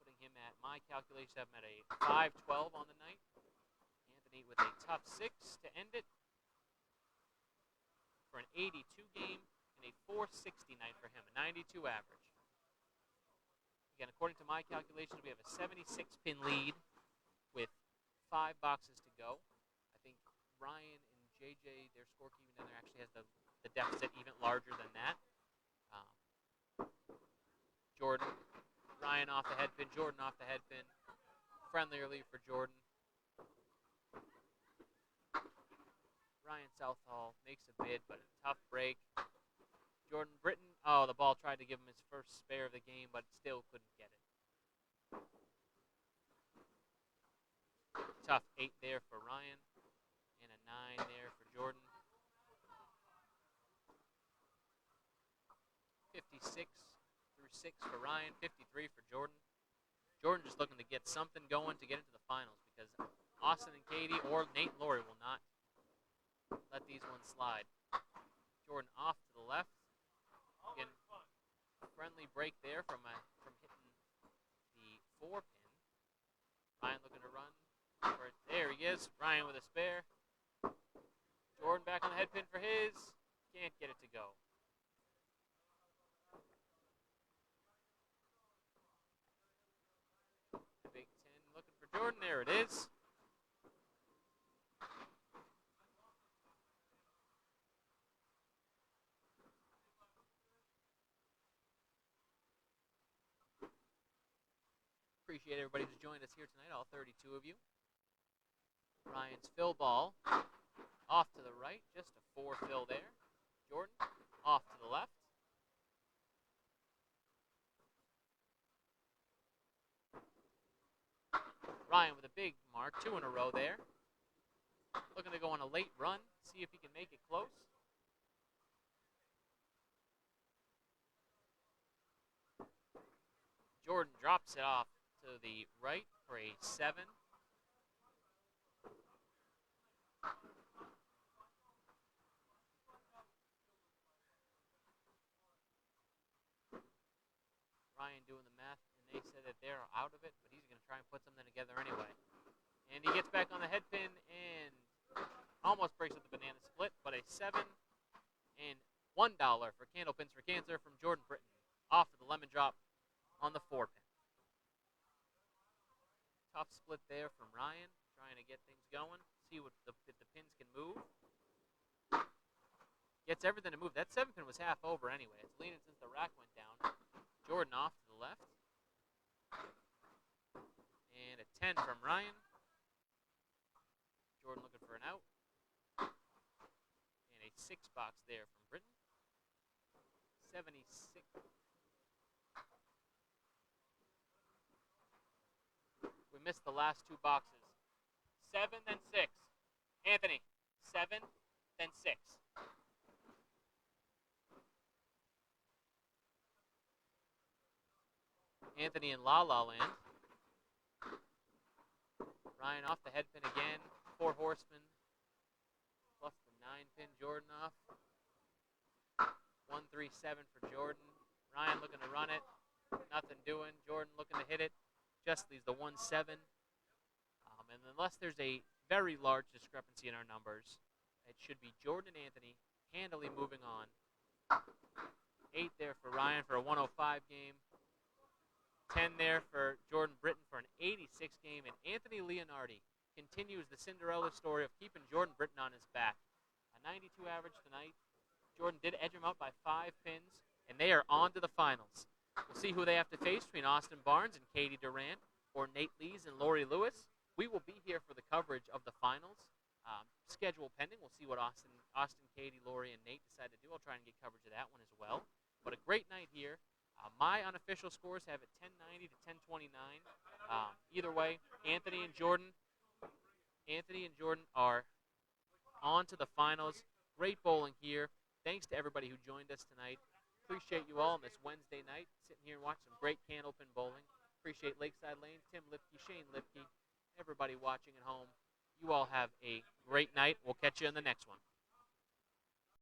putting him at, my calculations have him at a 5-12 on the night. Anthony with a tough 6 to end it for an 82 game and a 460 night for him, a 92 average. Again, according to my calculations, we have a 76 pin lead with 5 boxes to go. I think Ryan and JJ, their scorekeeping down there actually has the deficit even larger than that. Jordan, Ryan off the head pin, Jordan off the head pin. Friendly relief for Jordan. Ryan Southall makes a bid, but a tough break. Jordan Britton, oh, the ball tried to give him his first spare of the game, but still couldn't get it. Tough 8 there for Ryan, and a 9 there for Jordan. 56 through 6 for Ryan, 53 for Jordan. Jordan just looking to get something going to get into the finals because Austin and Katie or Nate and Lori will not let these ones slide. Jordan off to the left. Again, friendly break there from hitting the 4-pin. Ryan looking to run. There he is. Ryan with a spare. Jordan back on the head pin for his. Can't get it to go. Big 10 looking for Jordan. There it is. Appreciate everybody who's joined us here tonight, all 32 of you. Ryan's fill ball off to the right, just a 4 fill there. Jordan off to the left. Ryan with a big mark, 2 in a row there. Looking to go on a late run, see if he can make it close. Jordan drops it off to the right for a 7. Ryan doing the math, and they said that they're out of it, but he's going to try and put something together anyway. And he gets back on the head pin and almost breaks up the banana split, but a 7 and $1 for Candlepins for Cancer from Jordan Britton. Off to the lemon drop on the 4-pin. Tough split there from Ryan, trying to get things going, see if the pins can move. Gets everything to move. That 7-pin was half over anyway. It's leaning since the rack went down. Jordan off to the left. And a 10 from Ryan. Jordan looking for an out. And a 6 box there from Britton. 76. We missed the last 2 boxes. 7, then 6. Anthony, 7, then 6. Anthony in La La Land. Ryan off the head pin again. 4 horsemen. Plus the 9-pin Jordan off. 1, 3, 7 for Jordan. Ryan looking to run it. Nothing doing. Jordan looking to hit it. Just leaves the 1, 7. And unless there's a very large discrepancy in our numbers, it should be Jordan and Anthony handily moving on. 8 there for Ryan for a 105 game. 10 there for Jordan Britton for an 86 game. And Anthony Leonardi continues the Cinderella story of keeping Jordan Britton on his back. A 92 average tonight. Jordan did edge him out by 5 pins, and they are on to the finals. We'll see who they have to face between Austin Barnes and Katie Durant, or Nate Lees and Lori Lewis. We will be here for the coverage of the finals. Schedule pending. We'll see what Austin, Katie, Lori, and Nate decide to do. I'll try and get coverage of that one as well. But a great night here. My unofficial scores have it 1090 to 1029. Either way, Anthony and Jordan are on to the finals. Great bowling here. Thanks to everybody who joined us tonight. Appreciate you all on this Wednesday night, sitting here and watching some great Candlepin bowling. Appreciate Lakeside Lane, Tim Lipke, Shane Lipke, everybody watching at home. You all have a great night. We'll catch you in the next one.